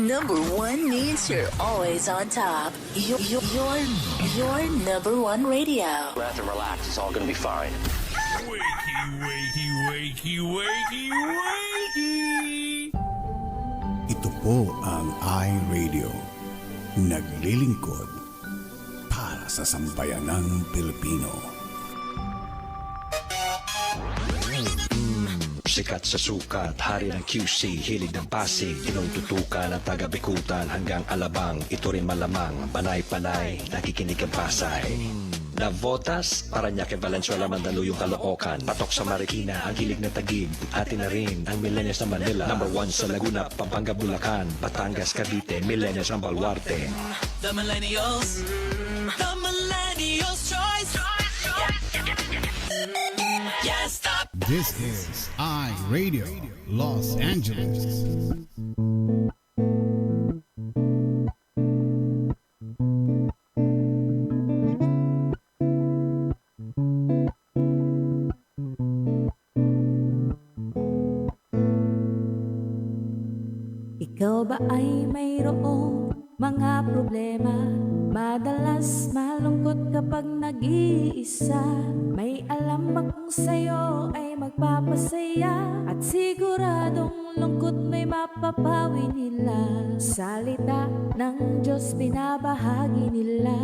Number one means you're always on top. Your number one radio. Breath and relax. It's all gonna be fine. Wakey. Ito po ang iRadio. Naglilingkod para sa sambayanang Pilipino. Sikat sa sukat, hari ng QC, hilig ng Pasig, tinututukan ang taga-Bikutan hanggang Alabang. Ito rin malamang, panay-panay, nakikinig ang Pasay. Navotas, Parañaque, Valenzuela, Mandaluyong, Caloocan. Patok sa Marikina, ang hilig ng Taguig. Atin na rin ang Millennials ng Manila. Number 1 sa Laguna, Pampanga, Bulacan, Batangas, Cavite, Millennials ng Baluarte. The Millennials choice. Yeah, stop. This is iRadio Los Angeles. Ikaw ba ay mayroong mga problema? Madalas malungkot kapag nag-iisa. May alam ba kung sa'yo ay magpapasaya? At siguradong lungkot may mapapawi nila. Salita ng Diyos binabahagi nila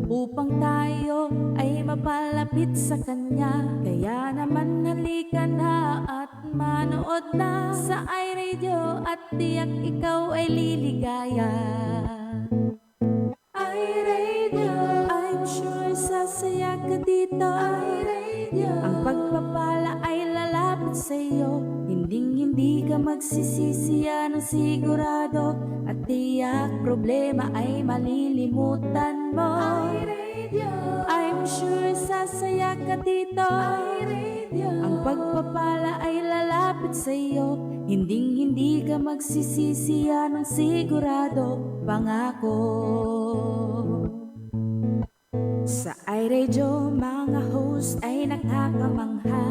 upang tayo ay mapalapit sa Kanya. Kaya naman halika na at manood na sa iRadio at tiyak ikaw ay liligaya. iRadio, I'm sure sasaya ka dito. iRadio, ang pagpapala ay lalapit sa'yo. Hindi ka magsisisi, yan ang sigurado. At tiyak problema ay malilimutan mo. iRadio, I'm sure sasaya ka dito. iRadio, ang pagpapala ay lalapit sa'yo. Hindi ka magsisisi, yan ang sigurado. Pangako. Sa iRadio, mga host ay nakakamangha.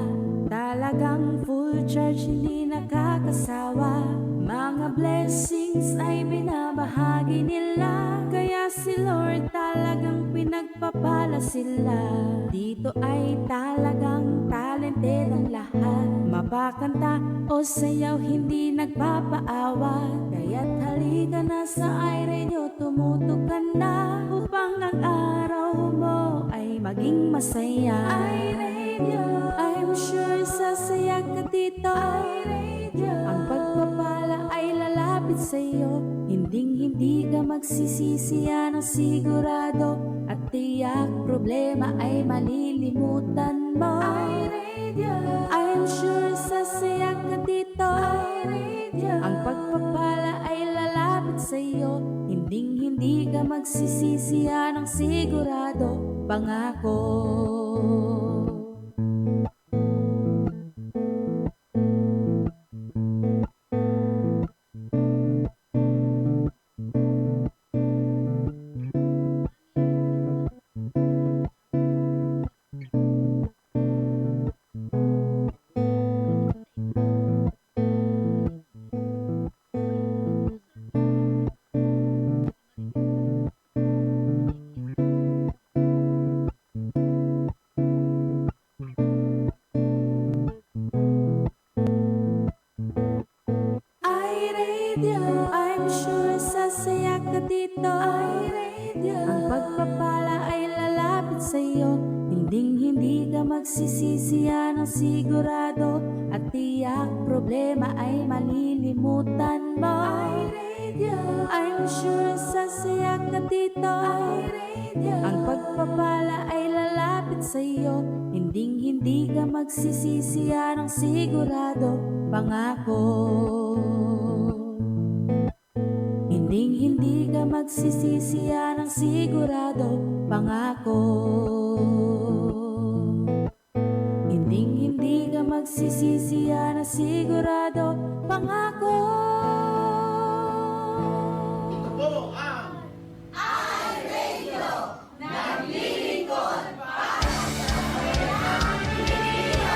Talagang full charge, hindi nakakasawa. Mga blessings ay binabahagi nila. Kaya si Lord talagang pinagpapala sila. Dito ay talagang talented ang lahat. Mapakanta o sayaw, hindi nagpapaawa. Kaya't halika na sa iRadio, tumutok ka na upang ang araw mo ay maging masaya. iRadio, I'm sure sasaya ka dito. iRadio, ang pagpapala ay lalapit sa'yo. Hindi ka magsisisi, yan ang sigurado. At tiyak problema ay malilimutan mo. iRadio, I'm sure sasaya ka dito. iRadio, ang pagpapala ay lalapit sa'yo. Hindi ka magsisisi, yan ang sigurado. Pangako. I'm sure sasaya ka dito. iRadio, ang pagpapala ay lalapit sa'yo. Hindi ka magsisisi, yan ang sigurado. At tiyak problema ay malilimutan mo. iRadio, I'm sure sasaya ka dito. iRadio, ang pagpapala ay lalapit sa'yo. Hindi ka magsisisi, yan ang sigurado. Pangako. Hindi ka magsisisi, yan ang sigurado. Pangako. Hindi ka magsisisi, yan ang sigurado. Pangako. Ito po ang iRadio, naglilingkod para sa Pilipino.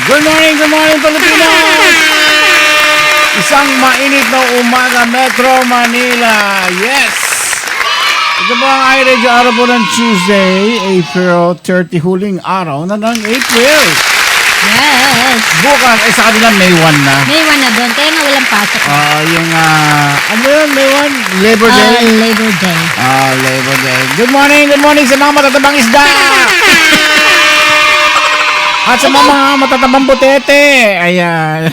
Good morning, Pilipinas! Isang mainit na umaga, Metro Manila. Yes! Ito po ang iRadio araw po ng Tuesday, April 30, huling araw na ng April. Yes. Bukas, sa kanila May 1 na. May 1 na doon, kaya nga walang pasok. Yung, ano yun, May 1? Labor Day? Labor Day. Labor Day. Good morning sa mga matatabang isda. At sa mga matatabang butete. Ayan.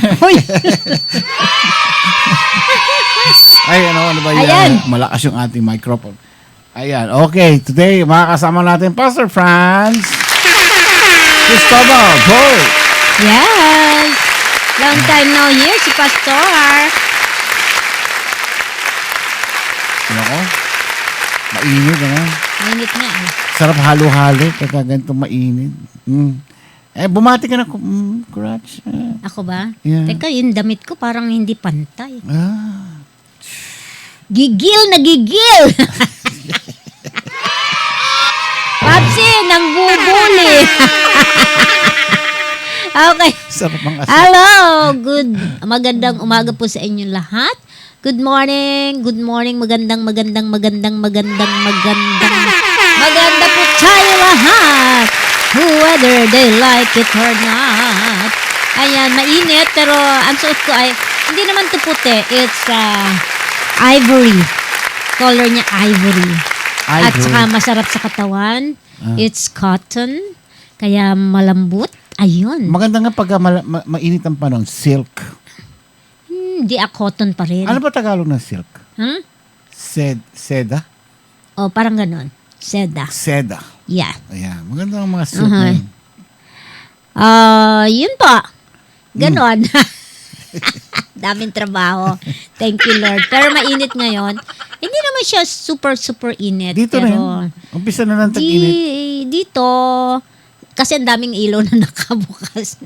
Ay, ano ba yan? Ayan. Malakas yung ating microphone. Ayan, okay. Today, makakasama natin Pastor Franz Cristobal. Paul. Yes. Long time no hear si Pastor. Ano? Mainit, ano? Mainit nga eh. Sarap halo-halo pagka ganito mainit. Bumati ka na, Crutch. Ako ba? Yeah. Teka, yung damit ko parang hindi pantay. Gigil na gigil. Papsi, nang bubuli. Okay. Sarap ang asal. Hello, magandang umaga po sa inyong lahat. Good morning, maganda po tayo lahat. Whether they like it or not. Ayan, mainit, pero ang suot ko ay, hindi naman to puti, it's ivory. Color niya ivory. At saka masarap sa katawan. It's cotton, kaya malambot. Ayun. Maganda nga pag mainit ang panahon, silk. Hindi cotton pa rin. Ano ba Tagalog ng silk? Huh? Seda? O, parang ganon. Seda. Seda. Yeah. Ayan, maganda ang mga silk na yun. Yun po. Ganon. Daming trabaho. Thank you, Lord. Pero mainit ngayon. Hindi naman siya super init. Dito pero, na yun. Umpisa na ng tag-init. Dito, kasi ang daming ilaw na nakabukas.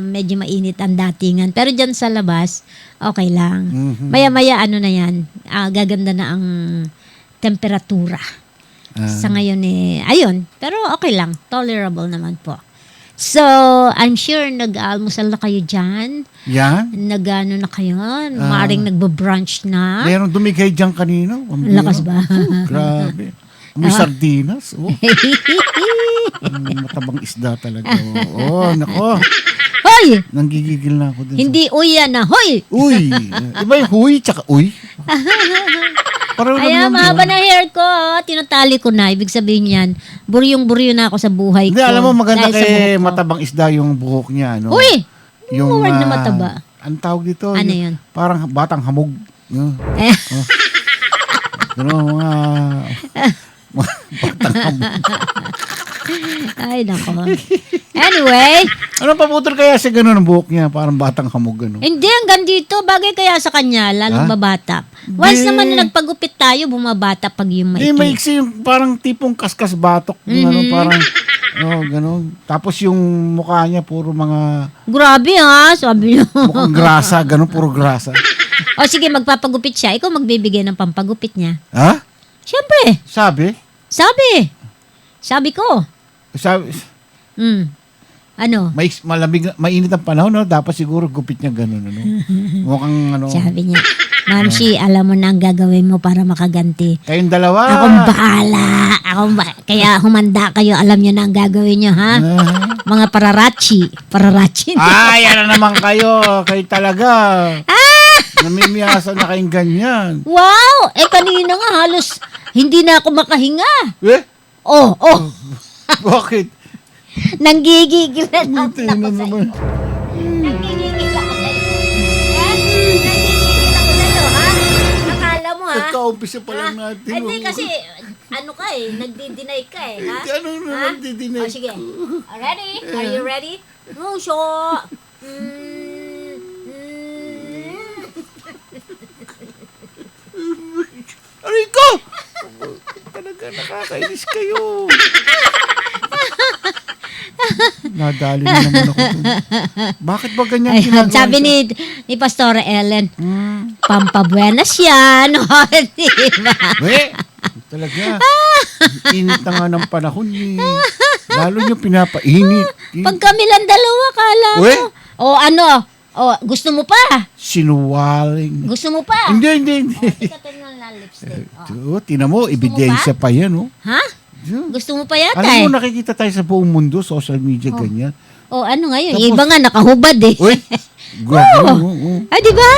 Medyo mainit ang datingan. Pero dyan sa labas, okay lang. Maya-maya, ano na yan, gaganda na ang temperatura. Sa ngayon ayun. Pero okay lang. Tolerable naman po. So, I'm sure nag-almusal na kayo dyan. Yan? Nag-ano na kayo. Maaring nagbo-brunch na. Meron dumigay dyan kanina. Lakas ba? Grabe. May sardinas. Matabang isda talaga. Nako. Hoy! Nanggigigil na ako dun. Hindi uy yan na. Hoy! Uy! Iba yung huy tsaka uy. Ayan, mahaba na hair ko. Tinatali ko na. Ibig sabihin yan, buryong-buryo na ako sa buhay ko. Hindi, alam mo, maganda kay matabang isda yung buhok niya. No? Uy! Yung word na mataba. Ang tawag dito. Ano yun? Parang batang hamog. Pero mga batang hamog. Ay, nako. Anyway. Ano paputol kaya sa gano'n ang buhok niya? Parang batang hamog gano'n. Hindi, hanggang dito. Bagay kaya sa kanya, lalong babata. Once naman na nagpagupit tayo, bumabata pag yung maikli. Hindi, maiksi yung parang tipong kaskas batok. Ano, parang, gano'n. Tapos yung mukha niya, puro mga... Grabe ha, sabi niyo. Mukhang grasa, gano'n, puro grasa. O sige, magpapagupit siya. Ikaw magbibigay ng pampagupit niya. Ha? Siyempre. Sabi ko. Ano? Mainit ang panahon, no? Dapat siguro gupit niya gano'n, ano? Mukhang, ano... Sabi niya, Mamsi, alam mo na ang gagawin mo para makaganti. Kayong dalawa. Akong bahala. Kaya humanda kayo, alam niyo na ang gagawin niyo, ha? Mga pararachi. Ay, ano naman kayo? Kayo talaga. Namimiyasa na kayong ganyan. Wow! Kanina nga halos hindi na ako makahinga. Oh. Bakit? Nanggigigil na ako sa'yo. naman. Nanggigigil ako sa'yo, ha? Nakala mo, ha? Nagka-umpisa pa lang natin. Hindi kasi, ano ka nagdi-deny ka ha? Ano naman nagdi-deny? O sige, ready? Are you ready? Musho! Aray ko! Talaga nakakainis kayo. Nadali na naman ako dun. Bakit ba ganyan ginagawa? Sabi ni Pastora Ellen, pampabuenas yan. Diba? Talaga. Init na nga ng panahon. Lalo nyo pinapainit. Pag kami lang dalawa, kala mo. Uy. O ano? O, gusto mo pa? Sinuwaling. Gusto mo pa? Hindi. Ikatin mo ng lipstick. O. Tingnan mo, ebidensya pa yan, oh. Ha? Gusto mo pa yata Alam mo, nakikita tayo sa buong mundo, social media, ganyan. O, ano ngayon? Tapos- Iba nga, nakahubad eh. Uy, grabe. Oh. Ay, di ba?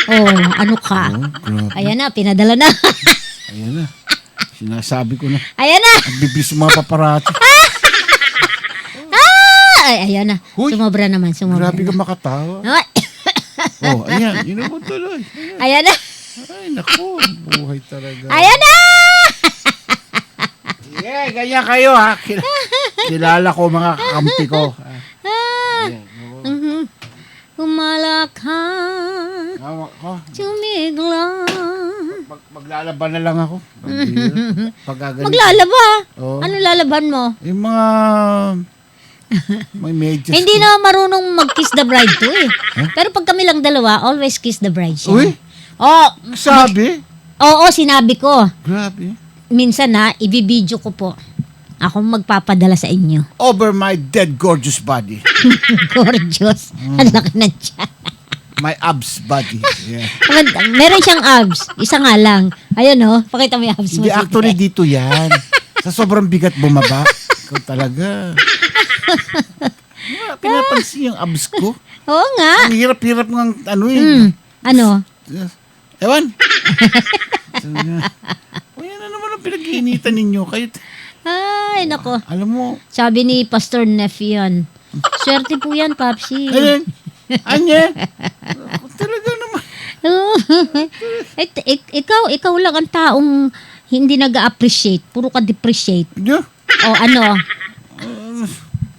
Oh, ano ka? Grabe. Ayan na, pinadala na. Ayan na. Sinasabi ko na. Ayan na. Ang bibis mga paparazzi. Ay, ayan na. Huy. Sumobra naman, sumobra. Grabe ka makatawa. Ay, Oh, ayan. Yun mo tuloy. ayan na. Ay, naku. Buhay talaga. Ayan na! Yeah, ganyan kayo, ha. Kilala ko mga kakampi ko. Humala ka, Ako, tumigla. maglalaban na lang ako. Pagkaganito. Maglalaba. Oo. Ano lalaban mo? Yung mga... May medyas. Hindi na marunong mag-kiss the bride to eh. Pero pag kami lang dalawa, always kiss the bride siya. Uy, Oh, sabi? oo, sinabi ko. Grabe. Minsan na, ibibidyo ko po. Ako magpapadala sa inyo. Over my dead gorgeous body. Gorgeous. Ang laki na tiyan. My abs body. Yeah. Meron siyang abs. Isa nga lang. Ayun oh, pakita mo yung abs mo. Hindi, actually dito yan. Sa sobrang bigat bumaba. Ikaw talaga. Pinapansin yung abs ko. Oo nga. Ang hirap-hirap ng ano yun. Ano? Ewan. O yan na naman ang pinag-iinitan ninyo. Kayo, Ay, nako. alam mo, Sabi ni Pastor Neff yan. Swerte po yan, Papsi. ayun, anya, talaga naman. ikaw lang ang taong hindi nag-appreciate. Puro ka depreciate. Yeah. O ano?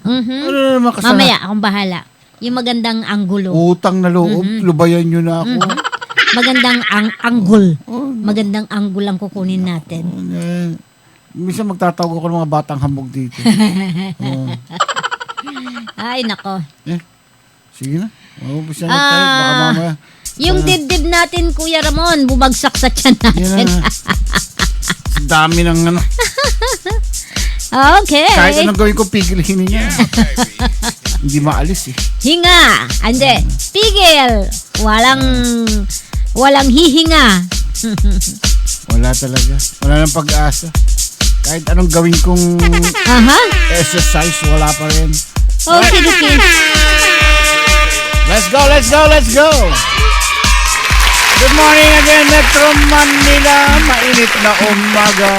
Ano na naman kasama? Mamaya, akong bahala. Yung magandang anggulo. Utang na loob, lubayan nyo na ako. Magandang anggul. Magandang anggul ang kukunin natin. Minsan magtatawag ako ng mga batang hambog dito. Ay, nako. Sige na. Umpisa na tayo. Baka mamaya. Yung dibdib natin, Kuya Ramon, bumagsak sa tiyan Yan natin. na. Ang dami ng ano. Okay. Kahit anong gawin ko, pigilhin niya. Hindi maalis eh. Hinga. Ande. Pigil. Walang hihinga. Wala talaga. Wala nang pag-asa. Kahit anong gawin kong Aha. exercise, wala pa rin. Okay, okay. Let's go, let's go, let's go! Good morning again, Metro Manila. Mainit na umaga.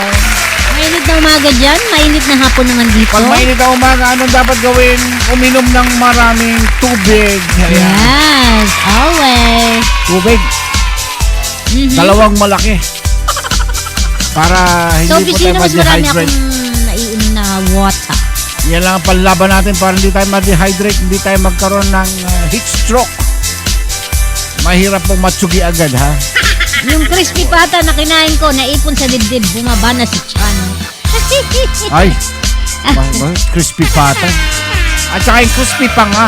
Mainit na umaga dyan. Mainit na hapon naman dito. Pag mainit na umaga, anong dapat gawin? Uminom ng maraming tubig. Ayan. Yes. Always. Tubig. Dalawang malaki. Para So, hindi po sino tayo mas marami ma-dehydrate. akong naiinom na water? Yan lang ang panlaban natin para hindi tayo ma-dehydrate, hindi tayo magkaroon ng heat stroke. Mahirap pong matsugi agad, ha? Yung crispy pata na kinain ko, naipon sa dibdib, bumaba na si Chan. Ay, crispy pata. At saka yung crispy pa nga.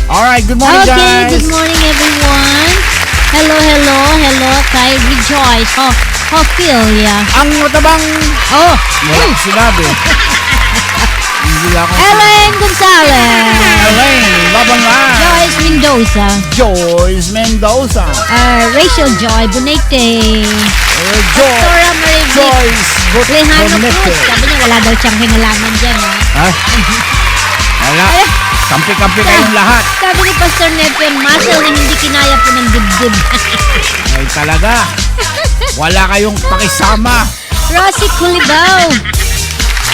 Alright, good morning, Okay, guys. good morning everyone. Hello kay Rejoice. Ophelia. Ang matabang... Oh, Wala ko sinabi. Hindi ako... Ellen Gonzalez. Elaine, labang lang. Joyce Mendoza. Joyce Mendoza. Rachel Joy Bonete. Joyce. Dora Marie Joyce. Lejano Bonete. Cruz. Sabi niya wala daw siyang kinalaman dyan. Ha? Ha? Wala. Kampi-kampi kayong lahat. Sabi ni Pastor Nepion, muscle na hindi kinaya po ng dibdib. Ay talaga. Wala kayong pakisama. Rosie Culibao.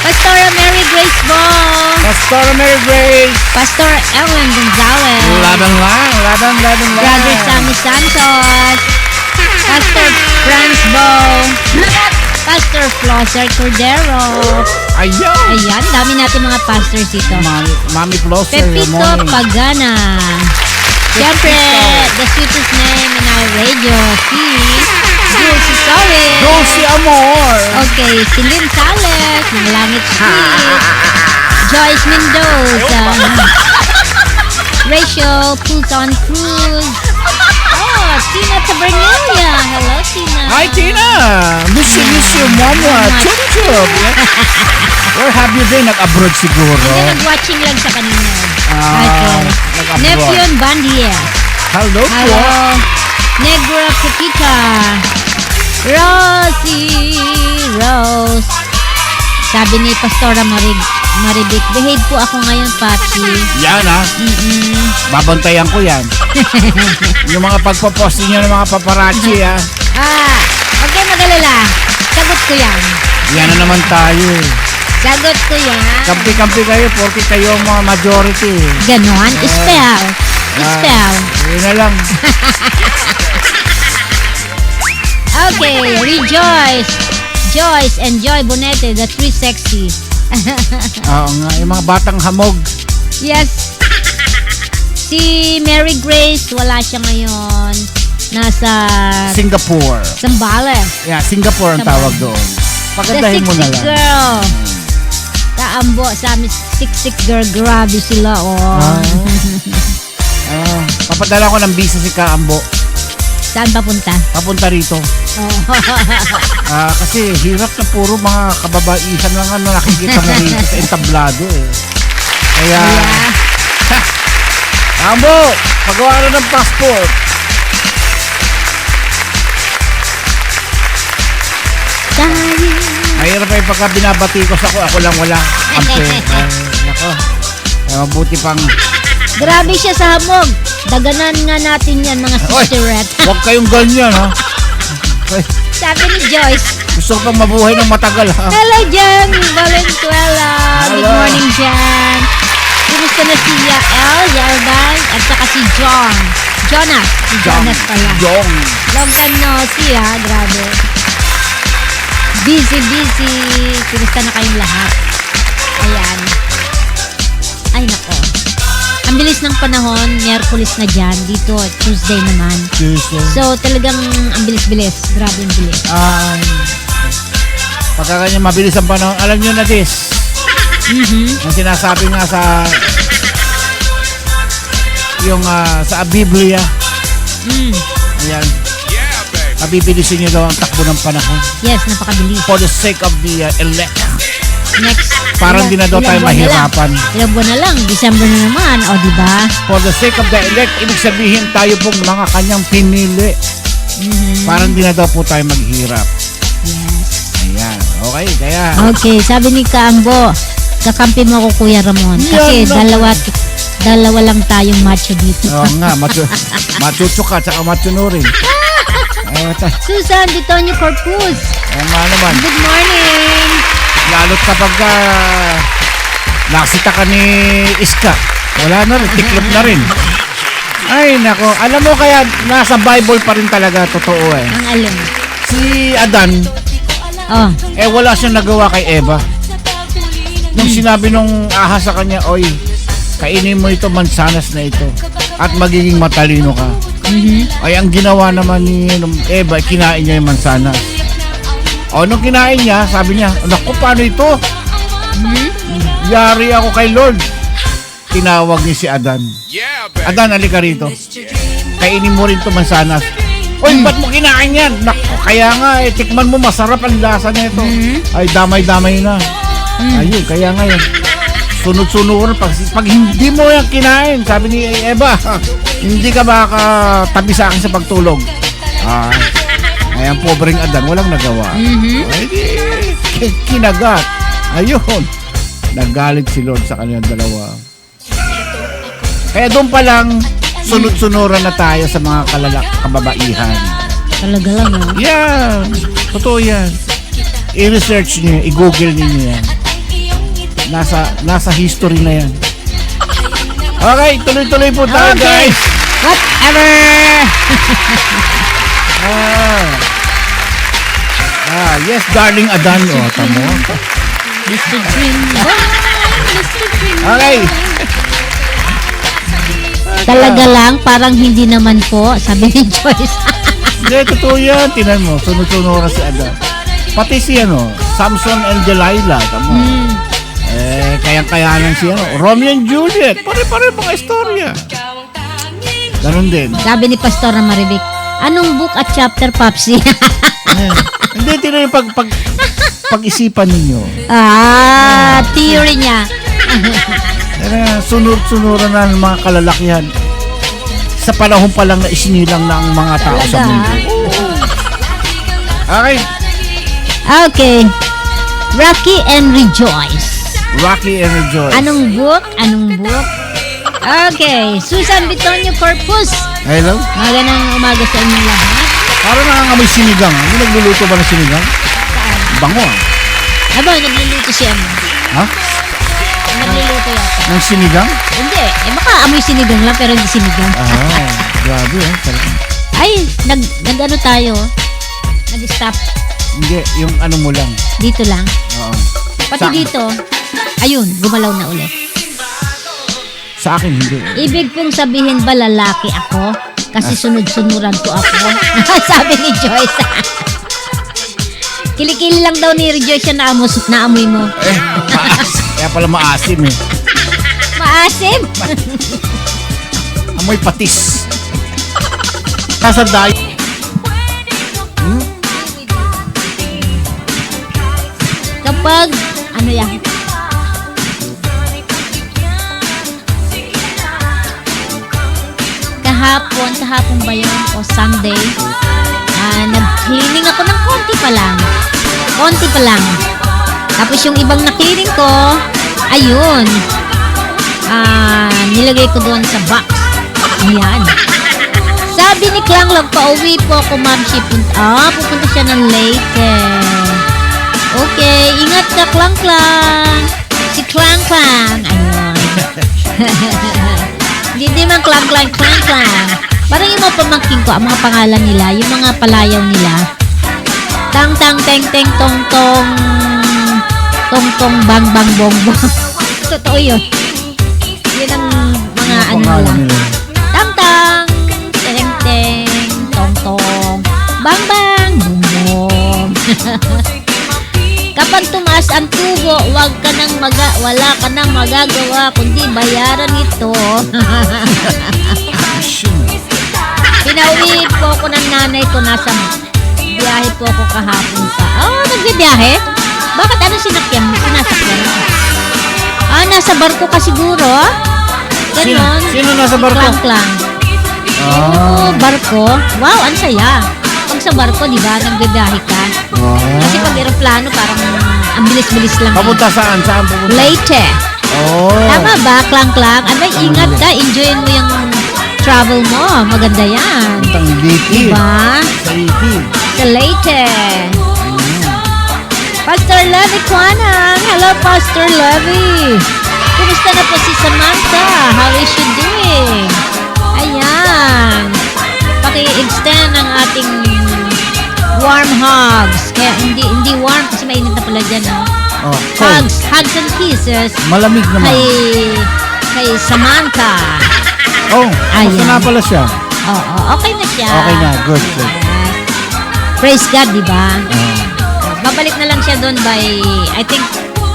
Pastora Mary Grace Bong. Pastor Mary Grace. Pastor Ellen Gonzalez. Labang lang. Brother Sammy Santos. Pastor Franz Bong. Pastor Flosser Cordero. Ayaw. Ayan, dami natin mga pastors dito. Mami Flosser. Pepito Pagana. Siyempre, the sweetest name in our radio, si Dulce Sorin. Dulce Amor. Okay, si Lynn Sales, ng Langit Street. Joyce Mendoza. Rachel Pulton Cruz. Oh, Tina Tabernalia. Hello, Tina. Hi, Tina. Miss you, Mama. Mama. Chup, chup. Where have you been? Nag-abroad siguro. Hindi, nag-watching lang sa kanina. nag-abroad. Neptune Bandier. Hello po. Hello. Negra Pepita. Rosie Rose. Sabi ni Pastora Maribik, behave po ako ngayon, Pachi. Yan babantayan ko yan. Yung mga pagpapost niyo ng mga paparazzi Huwag kayo mag-alala. Sagot ko yan. Yan na naman tayo. Sagot ko yan. Kampi-kampi kayo porque kayo ang mga majority. Ganon. Spell. Spell. Yun na lang. Okay, Rejoice. Joyce and Joy Bonete, the three sexy. Oo nga, yung mga batang hamog. Yes. Si Mary Grace, wala siya ngayon. Nasa Singapore. Zambales. Yeah, Singapore ang tawag doon. Pagandahin mo na lang. Girl. Kaambo sa amin, siksik girl. Grabe sila, Papadala ko ng visa si Kaambo. Saan papunta? Papunta rito. Kasi hirap na puro mga kababaihan lang nakikita mo rito sa entablado Kaya, Kaambo, pagawa na ng passport. Mahirap pa yung pagka binabati ko sa ako lang wala. Nako. Mabuti pang... Grabe siya sa hamog. Daganan nga natin yan, mga sisterette. Huwag kayong ganyan, ha? Sabi ni Joyce. Gusto ko pang mabuhay ng matagal, ha? Hello, Jan Valenzuela. Good Hello. morning, Jan. Kumusta na si Yael, Yeldan, at saka si John. Jonas. Si Jonas pala. Jong. Long time no see, ha? Grabe. Busy. Kumusta na kayong lahat? Ayan. Ay, nako. Ang bilis ng panahon, Miyerkules na dyan. Dito, Tuesday naman. Tuesday. So, talagang ang bilis-bilis. Grabe ang bilis. Pagka ganyan mabilis ang panahon, alam nyo na this. Ang sinasabi nga sa yung sa Biblia. Ayan. Mabibilisin nyo daw ang takbo ng panahon. Yes, napakabilis. For the sake of the elect. Next. Parang di na daw tayo mahirapan. Ilang buwan na lang. December na naman. O, diba? For the sake of the elect, ibig sabihin tayo pong mga kanyang pinili. Parang di na daw po tayo maghirap. Yes. Ayan. Okay, kaya. Okay, sabi ni Kaambo, kakampi mo ako, Kuya Ramon. Kasi dalawa lang tayong macho dito. Oo nga, machuchuka at saka machunurin. Susan Ditonio Corpus. Oo nga naman. Good morning. Lalo't kapag nakasita ka ni Iska, wala na rin, tiklop na rin. Ay, nako. Alam mo kaya, nasa Bible pa rin talaga, totoo Ang alin? Si Adan, wala siyang nagawa kay Eva. Nung sinabi nung ahas sa kanya, oy, kainin mo ito, mansanas na ito, at magiging matalino ka. Ay, ang ginawa naman ni Eva, kinain niya yung mansanas. Nung kinain niya, sabi niya, naku, paano ito? Yari ako kay Lord. Tinawag niya si Adan. Adan, halika rito. Kainin mo rin ito, mansanas. Uy, ba't mo kinain yan? Naku, kaya nga, tikman mo, masarap ang lasa nito. Ay, damay-damay na. Ayun, kaya nga yan. Sunod-sunod, pag hindi mo yan kinain, sabi ni Eva, hindi ka makatabi sa akin sa pagtulog. Ay, ang pobreng Adan, walang nagawa. Ay, kinagat. Ayun. Nagalit si Lord sa kanilang dalawa. Kaya doon pa lang, sunod-sunuran na tayo sa mga kababaihan. Talaga lang, ha? Yan. Totoo yan. I-research niyo, i-google niyo yan. Nasa history na yan. Okay, tuloy-tuloy po tayo, guys. Whatever. Yes, darling Adan. Tamo. Mr. Dream. Okay. Talaga lang, parang hindi naman po, sabi ni Joyce. Hindi, totoo yan. Tinan mo, sunod-sunuran si Adan. Pati si Samson and Delilah. Tamo. Kayang-kayanan si Romeo and Juliet. Pare-pare mga istorya. Ganun din. Sabi ni Pastora Maribik, anong book at chapter, Papsi? Hindi, tino yung pag-isipan ninyo. Theory niya. Sunod-sunuran na ng mga kalalakihan. Sa panahon pa lang na isinilang na ang mga tao sa Talaga? mundo. Okay. Okay. Rocky and Rejoice. Rocky and Rejoice. Anong book? Okay. Susan Bitonio Corpus. Hello? Magandang umaga sa inyong lahat. Parang nangangamoy sinigang. Hindi nagluluto ba ng sinigang? Bango ah. Aba, nagluluto siya mo. Ha? Nagluluto yata. Ng sinigang? Hindi. Baka amoy sinigang lang pero hindi sinigang. Grabe eh. Talagang. Ay, nag-ano tayo? Nag-stop. Hindi, yung ano mo lang. Dito lang. Oo. Pati dito. Ayun, gumalaw na ulit. Sa akin, hindi. Ibig kong sabihin ba lalaki ako? Kasi sunod-sunuran ko ako. Sabi ni Joyce. Kilikili lang daw ni Joyce siya naamoy mo. Kaya pala maasim eh. Maasim? Amoy patis. Kasanday. Kapag, ano yan? Kahapon ba yun? O Sunday? Nag-cleaning ako ng konti pa lang. Tapos yung ibang na-cleaning ko, ayun. Nilagay ko doon sa box. Ayan. Sabi ni Klanglang, pauwi po ako, ma'am. Pupunta siya ng Leyte. Okay, ingat ka, Klangklang. Si Klangklang. Ayun. Hindi man Klangklang. Parang yung mga pamangkin ko, ang mga pangalan nila, yung mga palayaw nila. Tang, teng, teng, tong, tong. Tong, tong, bang, bang, bong, bong. Totoo yun. Yun ang mga ano nila. Tang, tang, teng, teng, tong, tong. Bang, bang, bong, bong. Kapag tumaas ang tubo, wala ka nang magagawa kundi bayaran ito. Pinauwi po ako ng nanay ko, nasa biyahe po ako kahapon pa. Nagbibiyahe? Bakit ano sinakyan mo? Sinasakyan mo? Nasa barko ka siguro? Ganon. Sino nasa barko? Klang-klang. Barko? Wow, ang saya. Pag sa barko, di ba, nagbibiyahe ka? Kasi pag aeroplano, parang ang bilis-bilis lang. Papunta saan? Saan pupunta? Leyte. Tama ba, Klang-klang? Ingat ka, enjoyin mo yung travel mo. Maganda yan. Puntang Leyte. Diba? Sa Leyte. Pastor Levy Kwanang. Hello, Pastor Levy. Kumusta na po si Samantha? How is she doing? Ayan. Paki-extend ang ating warm hugs. Kaya hindi warm kasi mainit na pala dyan, no? Hugs and kisses. Malamig naman. Kay Samantha. Basta na pala siya. Okay na siya. Okay na, good. Praise God, di ba? Babalik na lang siya doon by, I think,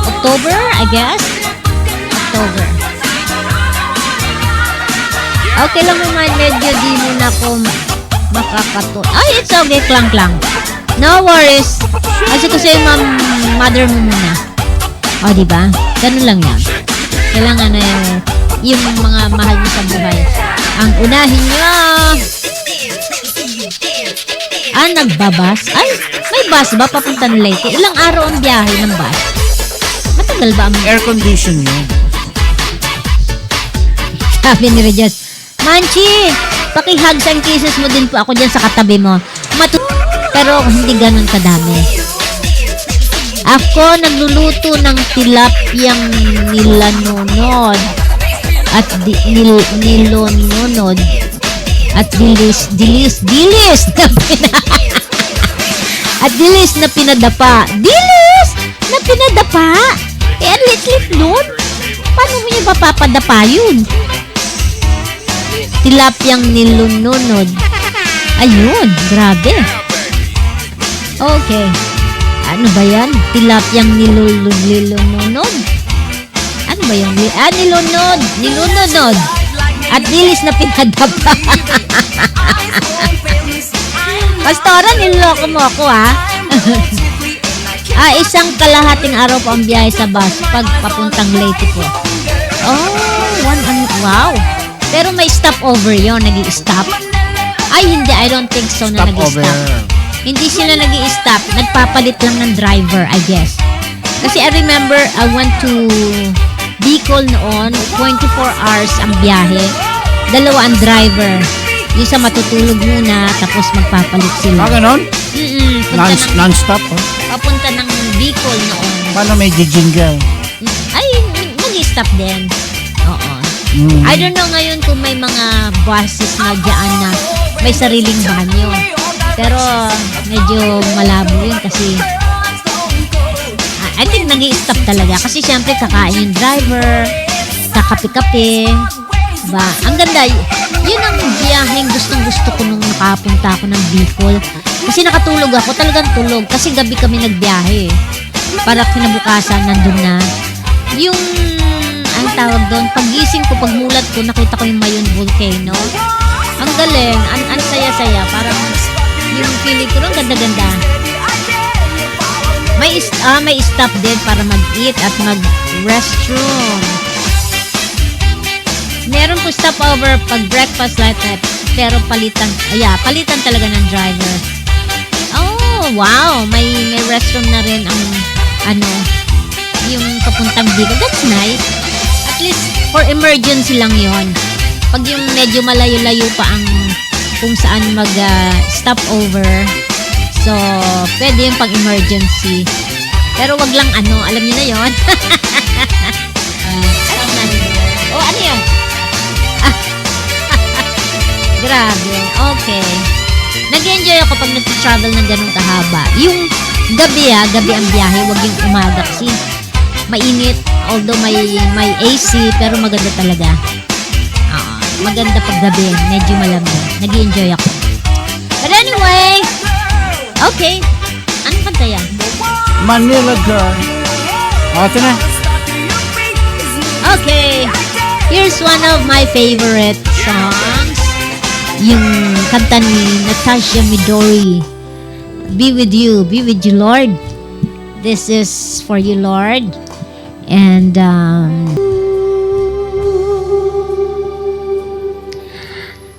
October, I guess. October. Okay lang naman, medyo di muna ako makakato. Ay, it's okay, Klang-klang. No worries. Kasi kasi mother mo muna. Di ba? Ganun lang yan. Kailangan yung mga mahal mo sa buhay. Ang unahin nyo. Nagbabas? Ay, may bus ba papunta ng Leyte? Ilang araw ang biyahe ng bus? Matagal ba ang air condition yun? Sabi ni Regis, Manchi, paki-hugs and kisses mo din po ako dyan sa katabi mo. Pero hindi ganun kadami. Ako nagluluto ng tilapyang nilanunod at nilonunod at dilis na pinadapa. Dilis na pinadapa? Ang lit-lit nun? Paano mo niya papapadapa yun? Tilapyang nilununod. Ayun, grabe. Okay. Ano ba yan? Tilapyang nilununod? Ano ba yan? Nilununod. At dilis na pinadapa. Pastora, niloloko mo ako, ha? Isang kalahating araw po ang biyahe sa bus pag papuntang Leyte po. Oh, wow. Pero may stopover yon, nag-i-stop. Ay, hindi. I don't think so na Stopover. nag-i-stop. Hindi sila nag-i-stop. Nagpapalit lang ng driver, I guess. Kasi I remember, I went to Bicol noon. 24 hours ang biyahe. 2 ang driver. Yung isa matutulog muna, tapos magpapalit sila. Ganon? Punta ng, Non-stop, oh. papunta ng Bicol noon. Paano may jingle? Ay, mag-i-stop din. Oo. I don't know ngayon kung may mga buses na dyan na may sariling banyo. Pero medyo malabo yun kasi I think nag-i-stop talaga. Kasi syempre kakain yung driver, kakape-kape. Diba? Ang ganda. Yun ang biyaheng gustong-gusto ko nung nakapunta ako ng Bicol. Kasi nakatulog ako, talagang tulog. Kasi gabi kami nagbiyahe. Para kinabukasan, nandun na. Yung, ang tawag doon, paggising ko, pagmulat ko, nakita ko yung Mayon Volcano. Ang galing, ang saya-saya. Parang yung feeling ko, ang ganda-ganda. May stop din para mag-eat at mag-restroom. Meron po stopover pag breakfast like that. Pero palitan talaga ng driver. Oh, wow. May restroom na rin ang yung papuntang Bicol. That's nice. At least for emergency lang yon. Pag yung medyo malayo-layo pa ang kung saan stopover. So, pwede yung pang emergency. Pero wag lang alam niyo na yon. Ano yan? Grabe. Okay. Nag-enjoy ako pag nag-travel ng ganun kahaba. Yung gabi ang biyahe, wag yung umaga kasi mainit. Although may AC, pero maganda talaga. Maganda pag gabi. Medyo malamig. Nag-enjoy ako. But anyway, okay. Anong kanta yan? Manila Girl. Ito na. Okay. Here's one of my favorite songs. Yung kanta ni Natasha Midori. Be with you, Lord. This is for you, Lord. And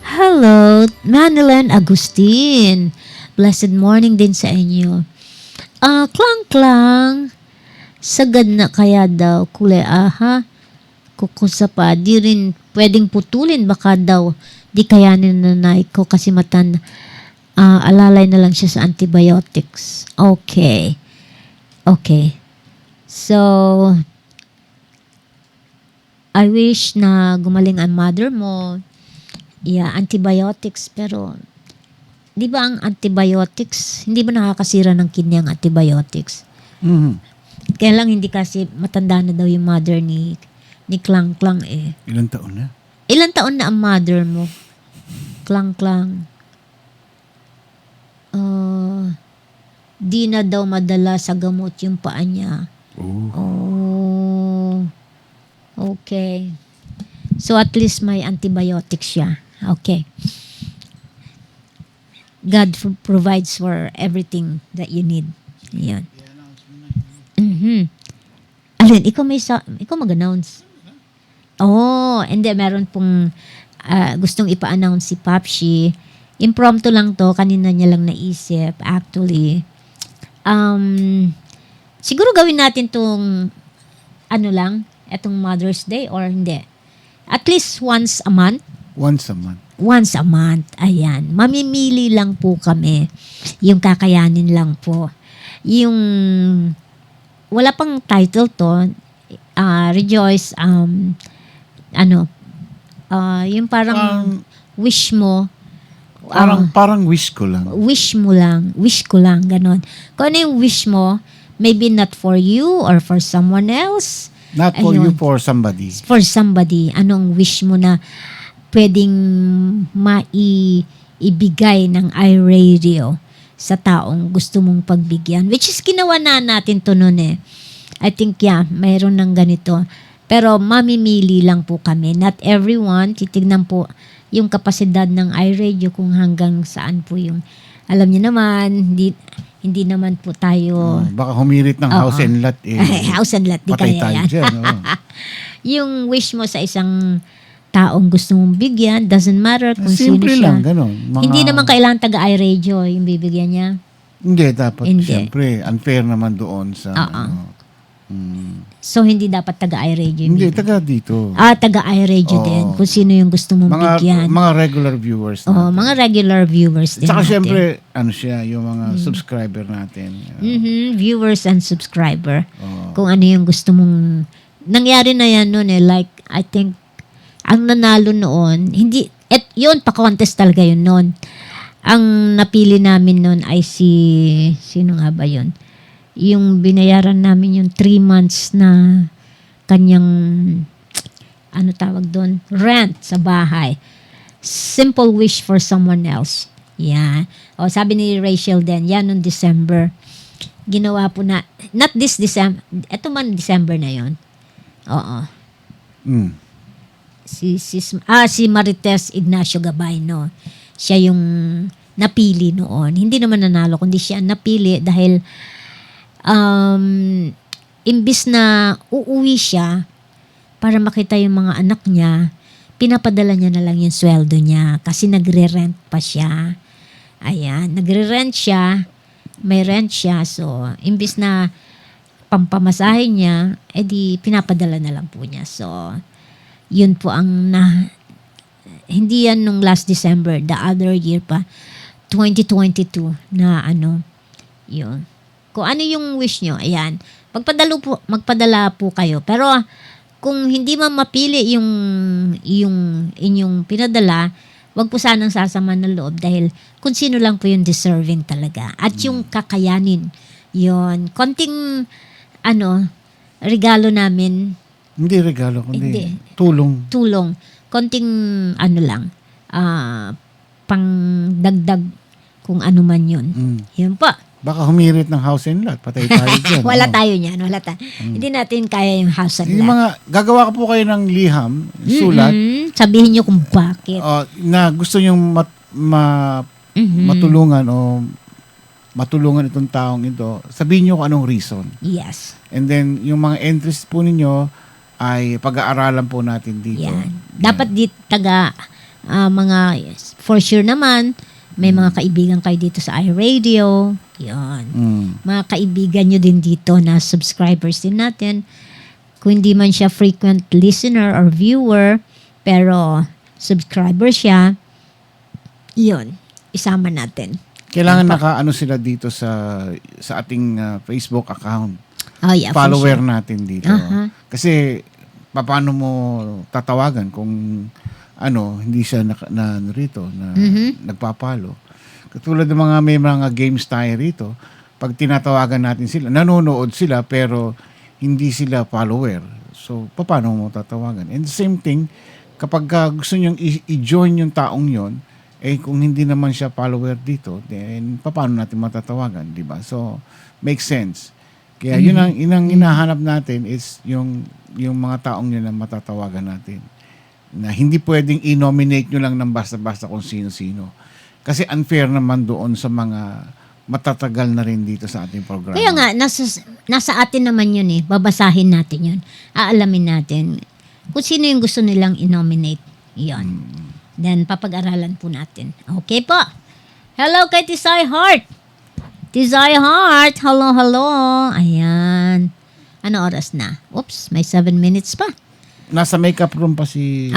hello, Manilan Agustin. Blessed morning din sa inyo. Klang-klang. Sagad na kaya daw, ha? Kukusa pa. Di rin pwedeng putulin. Baka daw, di kayanin na nanay ko kasi alalay na lang siya sa antibiotics. Okay. So, I wish na gumaling ang mother mo. Yeah, antibiotics. Pero, di ba ang antibiotics, hindi ba nakakasira ng kidney ang antibiotics? Kaya lang hindi kasi matanda na daw yung mother ni Klang-klang eh. Ilan taon na? Ilan taon na ang mother mo? Klang-klang. Di na daw madala sa gamot yung paa niya. Oh. Okay. So at least may antibiotics siya. Okay. God provides for everything that you need. Yan. Alin, ikaw mag-announce. Oh, and then meron pong gustong ipa-announce si Papshi. Impromptu lang to, kanina niya lang naisip. Actually, siguro gawin natin tong etong Mother's Day or hindi. At least once a month. Once a month. Ayan. Mamimili lang po kami. Yung kakayanin lang po. Yung wala pang title to. Rejoice. Yung parang wish mo. Parang wish ko lang. Wish ko lang. Ganon. Kung ano yung wish mo, maybe not for you or for someone else. Not for you, for somebody. For somebody. Anong wish mo na pwedeng maibigay ng iRadio sa taong gusto mong pagbigyan. Which is ginawa natin to noon eh. I think mayroon ng ganito. Pero mamimili lang po kami. Not everyone. Titignan po yung kapasidad ng iRadio kung hanggang saan po yung Alam niyo naman, hindi naman po tayo Baka humirit ng house and lot eh. house and lot, di Patay kaya tayo yan. dyan. oo. Yung wish mo sa isang taong gusto mong bigyan, doesn't matter kung Simple sino siya. lang, ganun. Hindi naman kailangan taga-iRadio yung bibigyan niya. Hindi, dapat Hindi. siyempre, unfair naman doon sa... Oo. Mm. So, hindi dapat taga-iRadio yung Hindi, bibigyan. taga dito. Taga-iRadio Oo. din. Kung sino yung gusto mong bigyan. Mga regular viewers Oo, natin. mga regular viewers din Tsaka natin. siyempre, ano siya, yung mga subscriber natin. Viewers and subscriber. Oo. Kung ano yung gusto mong... Nangyari na yan noon eh. Like, I think, ang nanalo noon, hindi... yun, pa-contest talaga yun noon. Ang napili namin noon ay sino nga ba yun? Yung binayaran namin yung 3 months na kanyang, ano tawag doon? Rent sa bahay. Simple wish for someone else. Yan. O, sabi ni Rachel din, yan noong December. Ginawa po na, not this December, eto man December na yon. Oo. Mm. Si Marites Ignacio Gabay, no? Siya yung napili noon. Hindi naman nanalo, kundi siya ang napili dahil imbis na uuwi siya para makita yung mga anak niya, pinapadala niya na lang yung sweldo niya kasi nagre-rent pa siya. Ayan, nagre-rent siya, may rent siya, so imbis na pampamasahin niya, edi pinapadala na lang po niya. So, yun po ang hindi yan nung last December, the other year pa, 2022 na yun. Kung ano yung wish nyo, ayan, magpadala po kayo. Pero kung hindi man mapili yung inyong pinadala, wag po sanang sasama ng loob dahil kung sino lang po yung deserving talaga. At yung kakayanin, yun. Konting, regalo namin, Hindi regalo, kundi Hindi. tulong. konting pang dagdag kung ano man yun. Yun po. Baka humirit ng house and lot. Patay tayo dyan. Wala oo. tayo niyan. Hindi natin kaya yung house and Yung lot. gagawa ko po kayo ng liham, sulat, Sabihin niyo kung bakit. na gusto nyong matulungan o matulungan itong taong ito, sabihin nyo kung anong reason. Yes. And then, yung mga entries po ninyo ay pag-aaralan po natin dito. Yan. Dapat mga, for sure naman, may mga kaibigan kayo dito sa iRadio. Yan. Mga kaibigan nyo din dito na subscribers din natin. Kung hindi man siya frequent listener or viewer, pero subscriber siya, yun, isama natin. Kailangan naka-ano sila dito sa ating Facebook account. Oh, yeah, for Follower sure. natin dito. Aha. Kasi, paano mo tatawagan kung hindi siya nagpapalo. Katulad ng may mga games tayo rito, pag tinatawagan natin sila, nanonood sila pero hindi sila follower. So, paano mo tatawagan? And the same thing, kapag gusto nyong i-join yung taong yon, kung hindi naman siya follower dito, then paano natin matatawagan, di ba? So, makes sense. Kaya yun ang hinahanap natin is yung mga taong yun na matatawagan natin. Na hindi pwedeng i-nominate nyo lang ng basta-basta kung sino-sino. Kasi unfair naman doon sa mga matatagal na rin dito sa ating programa. Kaya nga, nasa atin naman yun eh. Babasahin natin yun. Aalamin natin kung sino yung gusto nilang i-nominate. Yun. Then, papag-aralan po natin. Okay po. Hello kay Tisay Heart. Tisay Heart. Hello. Ayan. Ano oras na? Oops, may 7 minutes pa. Nasa makeup room pa si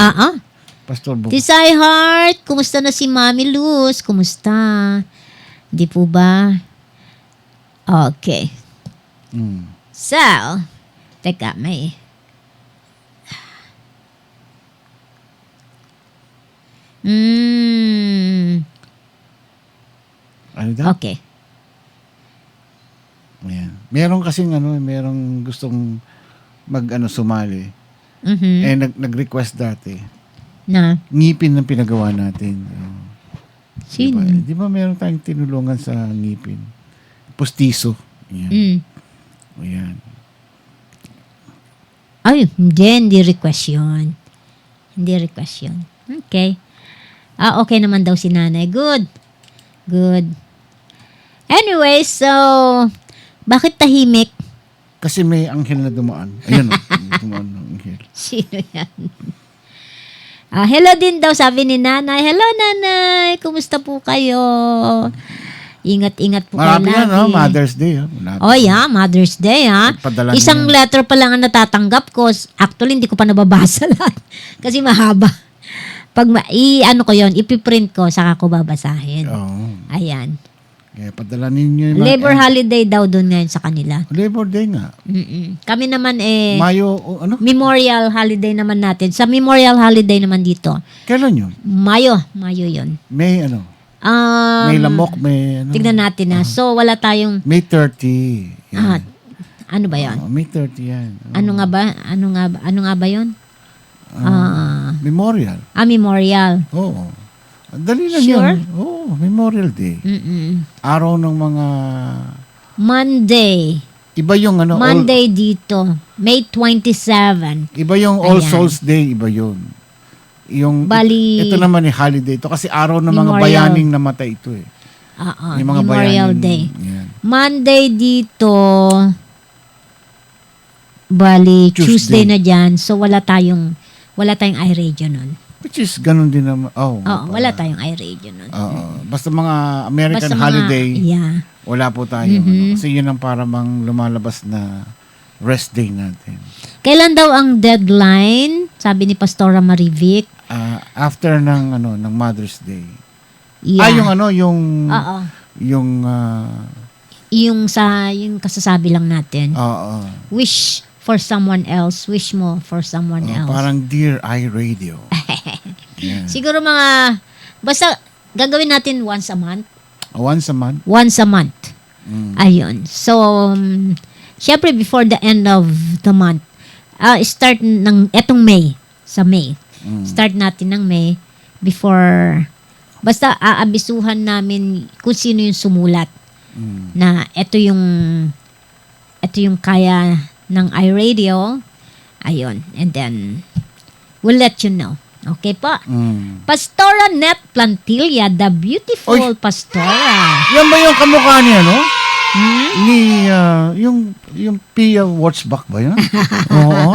Pastor Bo. Tisay Heart, kumusta na si Mami Luz? Kumusta? Di po ba? Okay. So, teka, may... Ano daw? Okay. Ayan. Meron kasing merong gustong sumali. Nag-request dati. Na? Ngipin ng pinagawa natin. Sino? Di ba meron tayong tinulungan sa ngipin? Postiso. Ayan. Ayan. Ay, hindi request yun. Hindi request yun. Okay. Okay naman daw si nanay. Good. Anyway, so, bakit tahimik? Kasi may anghel na dumaan. Ayun, dumaan ng anghel. Sino yan? Hello din daw, sabi ni nanay. Hello, nanay. Kumusta po kayo? Ingat-ingat po kayo Marami yan, lagi. Mother's Day. Malapit. Oh, yeah. Mother's Day, ha? Padala Isang niya. letter pa lang ang natatanggap ko. Actually, hindi ko pa nababasa lahat. Kasi mahaba. Pag ano ko yon, ipiprint ko, saka ko babasahin. Oo. Ayan. Kaya padala ninyo yung Labor holiday daw doon ngayon sa kanila. Labor Day nga. Kami naman Mayo, ano? Memorial holiday naman natin. Sa Memorial holiday naman dito. Kailan yun? Mayo yun. May ano? May lamok, may ano? Tignan natin na. So, wala tayong, May 30. Yan. ano ba yan? May 30 yan. Ano nga ba yun? Memorial. Memorial. Oo. Dali lang Sure? yun. Oo, Memorial Day. Araw ng mga... Monday. Iba yung ano... Monday dito. May 27. Iba yung All Ayan. Souls Day. Iba yun. Yung, Bali- ito naman yung holiday. Ito kasi araw ng mga Memorial. bayaning namatay ito eh. Yung mga Memorial bayaning- Day. Yan. Monday dito. Bali, Tuesday Tuesday na dyan. So, wala tayong iRadio nun. Which is ganun din naman. Oh, Oo, wala tayong iRadio nun. Oo. Basta mga American Basta mga- holiday, Yeah. wala po tayo. Ano, kasi yun ang para mang lumalabas na rest day natin. Kailan daw ang deadline? Sabi ni Pastora Marivic. After ng Mother's Day. Yeah. Yung Oo. yung Yung kasasabi lang natin. oo. Wish for someone else. Wish mo for someone else. Parang Dear iRadio. Yeah. Siguro basta gagawin natin once a month. Once a month. Once a month. Ayun. So, syempre before the end of the month, start etong May. Sa May. Start natin ng May before, basta aabisuhan namin kung sino yung sumulat na ito yung kaya ng iRadio. Ayun. And then, we'll let you know. Okay po? Pastora Net Plantilla, the beautiful Oy! Pastora. Yan ba yung kamukha niya, no? Ni, yung Pia Watchback ba yan? Oo.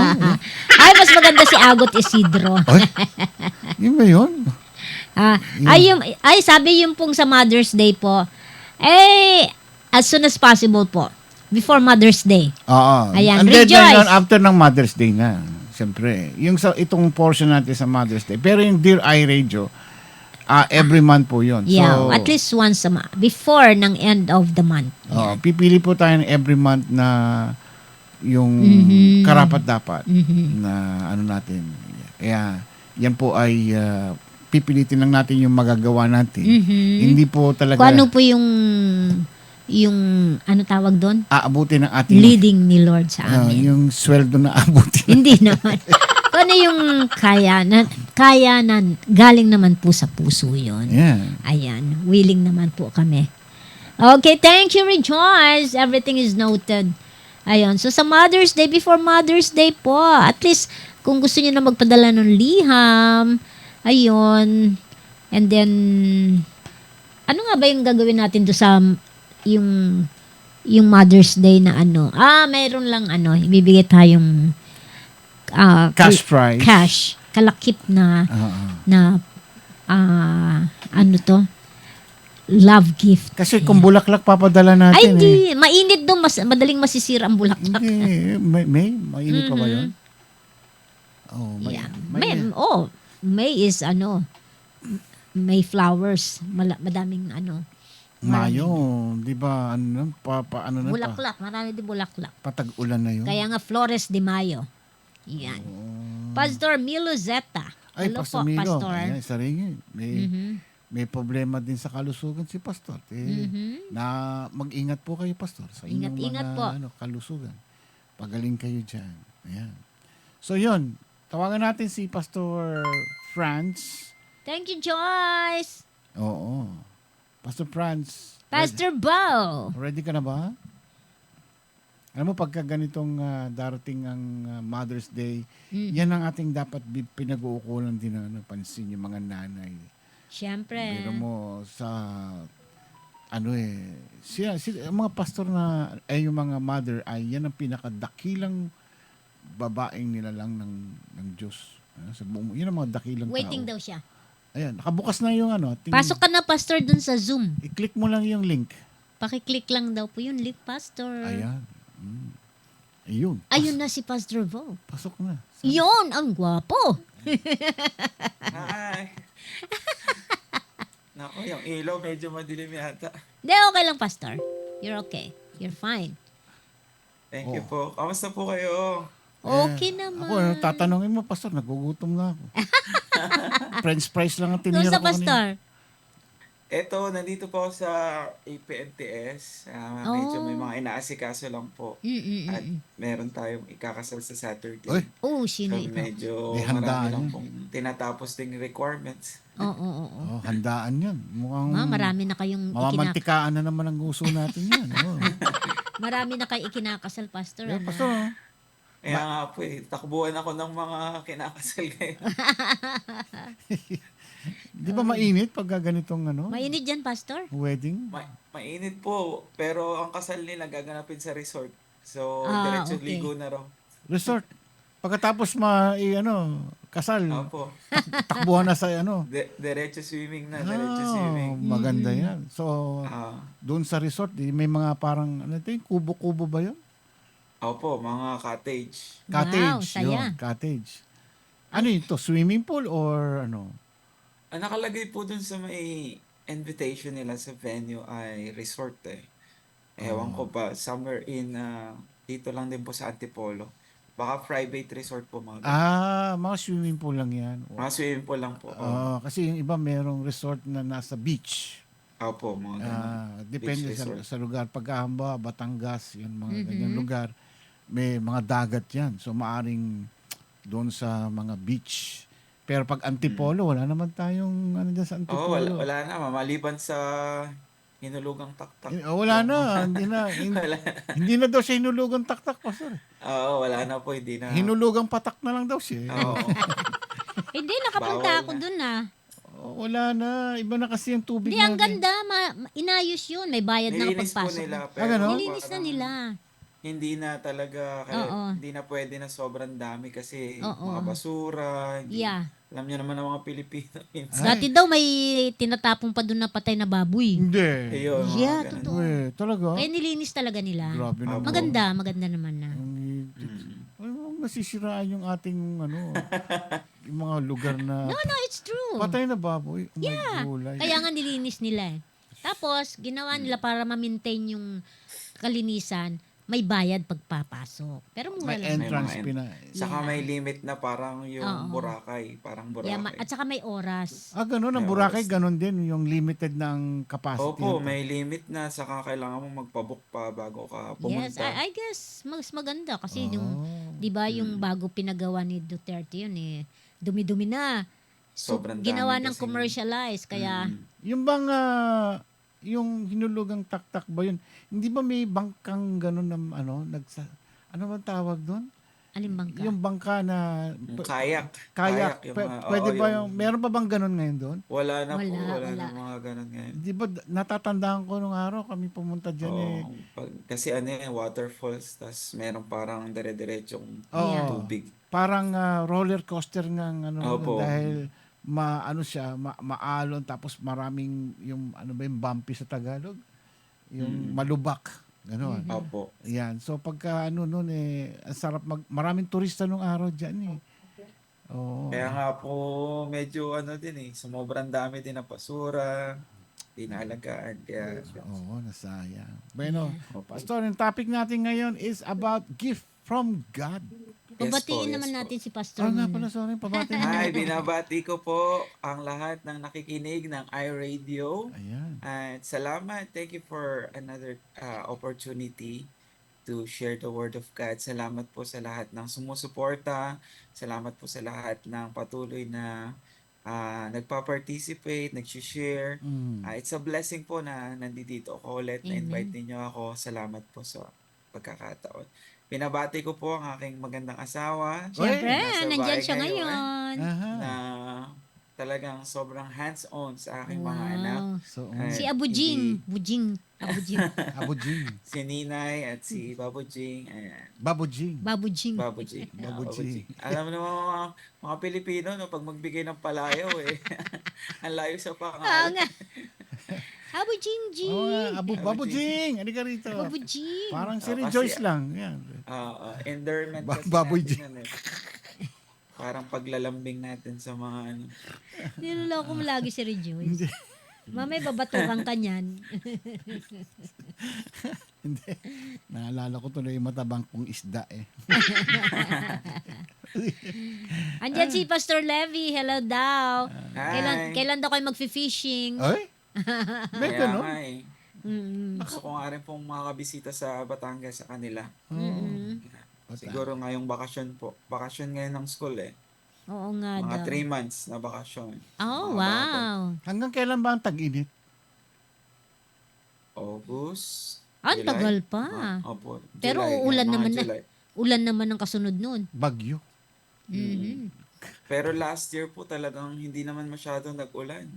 Ay, mas maganda si Agot Isidro. Ay, yun ba yun? Sabi yung pong sa Mother's Day po, as soon as possible po. Before Mother's Day. Oo. Ayan, Ang deadline rejoice. nun, after ng Mother's Day na. Siyempre. Yung itong portion natin sa Mother's Day. Pero yung Dear iRadio, every month po yun. Yeah, So, at least once a month. Before ng end of the month. pipili po tayo ng every month na yung karapat-dapat na ano natin. Kaya, yan po ay pipilitin lang natin yung magagawa natin. Hindi po talaga Kung ano po yung ano tawag doon? aabutin ng ating Leading ni Lord sa amin. yung sweldo na aabutin. Hindi naman. Kung ano yung kaya na galing naman po sa puso yun. Yeah. Ayan, willing naman po kami. Okay, thank you, Rejoice. Everything is noted. Ayun, so sa Mother's Day, before Mother's Day po, at least kung gusto niyo na magpadala ng liham, ayun, and then, ano nga ba yung gagawin natin do sa yung Mother's Day na ano? Mayroon lang ibibigay tayong Cash prize. Cash, kalakip na ano to? Love gift. Kasi kung bulaklak papadala natin. Ay, hindi. Mainit doon. Madaling masisira ang bulaklak. Hindi. Mainit pa ba yun? Oh, Yeah. May is may flowers. Madaming Mayo, di ba? Ano na bulaklak. Marami din bulaklak. Patag-ulan na yun. Kaya nga Flores de Mayo. Yan. Pastor Milo Zeta. Ay, Hello Pastor po, Milo. Pastor. Ayan, isa rin yun. May problema din sa kalusugan si Pastor. Na mag-ingat po kayo, Pastor, sa inyong Ingat mga po. kalusugan. Pagaling kayo dyan. Ayan. So, yun. Tawagan natin si Pastor Franz. Thank you, Joyce. Oo. Pastor Franz. Pastor Bo. Ready ka na ba? Alam mo, pagka ganitong darating ang Mother's Day, yan ang ating dapat pinag-uukulan din ng pansin yung mga nanay. Siyempre. Pero mo, sa ano ang mga pastor na, yung mga mother, ay yan ang pinakadakilang babaeng nilalang ng Diyos. Sa buong, yun ang mga dakilang Waiting tao. daw siya. Ayan, nakabukas na yung Pasok ka na, Pastor, dun sa Zoom. I-click mo lang yung link. Pakiclick lang daw po yun, link, Pastor. Ayan. Ayun. Ayun na si Pastor Vo. Pasok na. Yun, ang gwapo. Hi! Nako, yung ilaw medyo madilim yata. Hindi, okay lang, Pastor. You're okay. You're fine. Thank you po. Kamusta po kayo? Okay naman. Ako, tatanungin mo, Pastor, nagugutom na ako. French fries lang ang Doon tinira sa ko kanina. Pastor. Eto, nandito po ako sa APNTS. Medyo may mga inaasikaso lang po. At meron tayong ikakasal sa Saturday. Uy. Oh, So sino ito? medyo May marami handaan lang yan. pong tinatapos ding requirements. Oo. Handaan yan. Mukhang Marami na kayong mamamantikaan na naman ang gusto natin yan. marami na kayo ikinakasal, Pastor. Yeah, ano? Pastor, Kaya nga po takbuhan ako ng mga kinakasal ngayon. di ba mainit pag ganitong Mainit dyan, Pastor? wedding? Mainit po, pero ang kasal nila gaganapin sa resort. So, diretso okay. ligo na raw. Resort. Pagkatapos kasal, Opo. takbuhan na sa Diretso swimming na, diretso swimming. Maganda yan. So, Ah, doon sa resort, may mga parang, kubo-kubo ba yun? opo, mga cottage. Cottage. Wow, saya. Yun, cottage. Ano ito? Swimming pool or ano? Ang nakalagay po dun sa may invitation nila sa venue ay resort eh. Ewan ko ba, somewhere in, dito lang din po sa Antipolo. Baka private resort po mga ganun. Mga swimming pool lang yan. Mga swimming pool lang po. Kasi yung iba merong resort na nasa beach. Opo, mga ganun. Depende Beach resort. sa lugar. Pagkahamba, Batangas, yun mga ganyan lugar, may mga dagat yan. So maaring doon sa mga beach. Pero pag Antipolo, wala naman tayong dyan sa Oo, Antipolo. wala na. Maliban sa hinulugang taktak. Wala na. Hindi na daw siya hinulugang taktak, Pastor. Oo, wala na po. Hindi na. Hinulugang patak na lang daw siya. Oo. Hindi, nakapunta Bawal ako na. dun Wala na. Iba na kasi yung tubig Hindi, ang natin. ganda. Inayos yun. May bayad na Nilinis po kapag pasok. nila. Pero ganun? Nilinis na parang nila. Hindi na talaga, Oo. hindi na pwede na sobrang dami kasi Oo. mga basura. Hindi, Yeah. Alam niyo naman ang mga Pilipino. minsan. Dati daw may tinatapong pa doon na patay na baboy. Hindi. Ayun, mga Yeah, ganun. totoo. Talaga? Kaya nilinis talaga nila. Grabe naman. Maganda naman na. Ay, masisiraan yung ating yung mga lugar na No, it's true. patay na baboy. Yeah. Gulay. Kaya nga nilinis nila eh. Tapos, ginawa nila para ma-maintain yung kalinisan, may bayad pagpapasok. Pero mura may lang. entrance May pina. mga Saka may limit na parang yung Oo. Boracay. Parang Boracay. Yeah, at saka may oras. Ganun. Ang May Boracay, oras. ganun din. Yung limited ng capacity. Opo, may limit na. Saka kailangan mo magpabook pa bago ka Yes, pumunta. I guess mas maganda kasi yung Oh. 'di ba yung bago pinagawa ni Duterte yun dumi-dumi na. So, Sobrang ginawa dami ng kasi. commercialize kaya Yung bang yung hinulugang taktak ba yun? Hindi ba may bangkang ganun na ano bang tawag doon? alimbang ka. Yung bangka na Yung kayak. kayak. yung Pwede oo, ba yung meron pa bang ganun ngayon doon? Wala na po. Wala. Wala na mga ganun ngayon. Di ba natatandaan ko nung araw kami pumunta diyan Oo, kasi waterfalls, tas meron parang dire-diretsong Oo. tubig. Parang roller coaster nga Opo. dahil maalon tapos maraming yung yung bumpy sa Tagalog, yung malubak, gano'n. Opo. Yan. So pagka noon ang sarap maraming turista nung araw diyan Oo. Kaya nga po, medyo sumobran dami din ng basura, inaalagaan. Kaya, Oo, nasayang. Bueno, Pastor, yung topic natin ngayon is about gift from God. Pabatiin naman yes po. natin si Pastor. Nga muna. pala, sorry, pabati Hi, binabati ko po ang lahat ng nakikinig ng iRadio. Ayan. At salamat. Thank you for another opportunity to share the Word of God. Salamat po sa lahat ng sumusuporta. Salamat po sa lahat ng patuloy na nagpa-participate, nag-share. It's a blessing po na nandito ako ulit. Amen. Na-invite ninyo ako. Salamat po sa pagkakataon. Pinabati ko po ang aking magandang asawa. Siyempre, Nasa nandyan bahay siya ngayon. Aha. Na talagang sobrang hands-on sa aking mga anak. Wow. So, Si At Abu Jing. hindi Bujing. Abu Jing. Abu Jing. si Ninay at si Babu Jing. Ayan. Babu Jing. Babu Jing. Babu Jing. Babu Babu Jing. Jing. Alam mo naman mga Pilipino, no, pag magbigay ng palayaw, ang layo sa Oo pangalan. nga. Abu Jing Oh, Jing. Babu Jing. Ano ka rito? Babu Jing. Parang si Kasi, Rejoice lang. Yan. Endearment kasi Baboy natin Jing. yan eh. Parang paglalambing natin sa mga ano. Niloloko mo lagi si Rejoice. Mamay babatukan ka niyan. Hindi. Naalala ko tuloy yung matabang kong isda eh. Andyan si Pastor Levy. Hello daw. Hi. Kailan daw kayo magfi-fishing? Ay? May Kaya ganun? nga eh. Mm-mm. Gusto ko nga rin pong makakabisita sa Batangas sa kanila. Mm-mm. Siguro ngayong bakasyon po. Bakasyon ngayon ng school eh. Oo nga Mga daw. 3 months na bakasyon. Oh, Mga bata. wow. Hanggang kailan ba ang tag-init? August. Ang July. tagal pa. Opo. Pero July, uulan mga naman na. July. Ulan naman ang kasunod nun. Bagyo. Mhm. Pero last year po talagang hindi naman masyadong nag-ulan.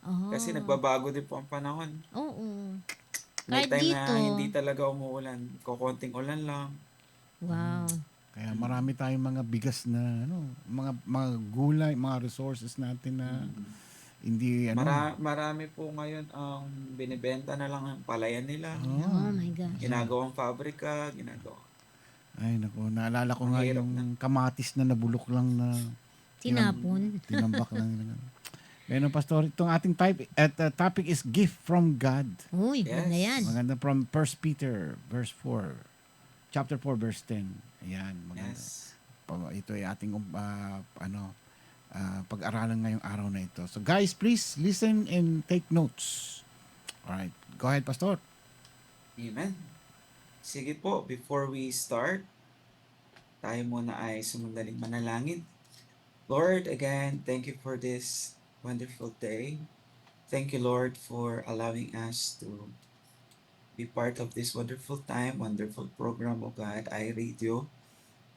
Oh. Kasi nagbabago din po ang panahon. Oo. May Kahit time dito. na hindi talaga umuulan. Kukunting ulan lang. Wow. Kaya marami tayong mga bigas na mga gulay, mga resources natin na hindi Marami po ngayon ang binibenta na lang ang palayan nila. Oh my gosh. Ginagawang pabrika, Ay nako, naalala ko nga Mahirap yung kamatis na nabulok lang na Tinapon. tinambak lang. Ngayon, Pastor, itong ating topic is gift from God. Uy, Yes. ganda yan. Maganda from 1 Peter verse 4. Chapter 4 verse 10. Ayan, maganda. Yes. Ito ay ating pag-aralan ngayong araw na ito. So guys, please listen and take notes. Alright, go ahead, Pastor. Amen. Sige po, before we start, tayo muna ay sumandaling manalangin. Lord, again, thank you for this wonderful day. Thank you, Lord, for allowing us to be part of this wonderful time, wonderful program, oh God, iRadio.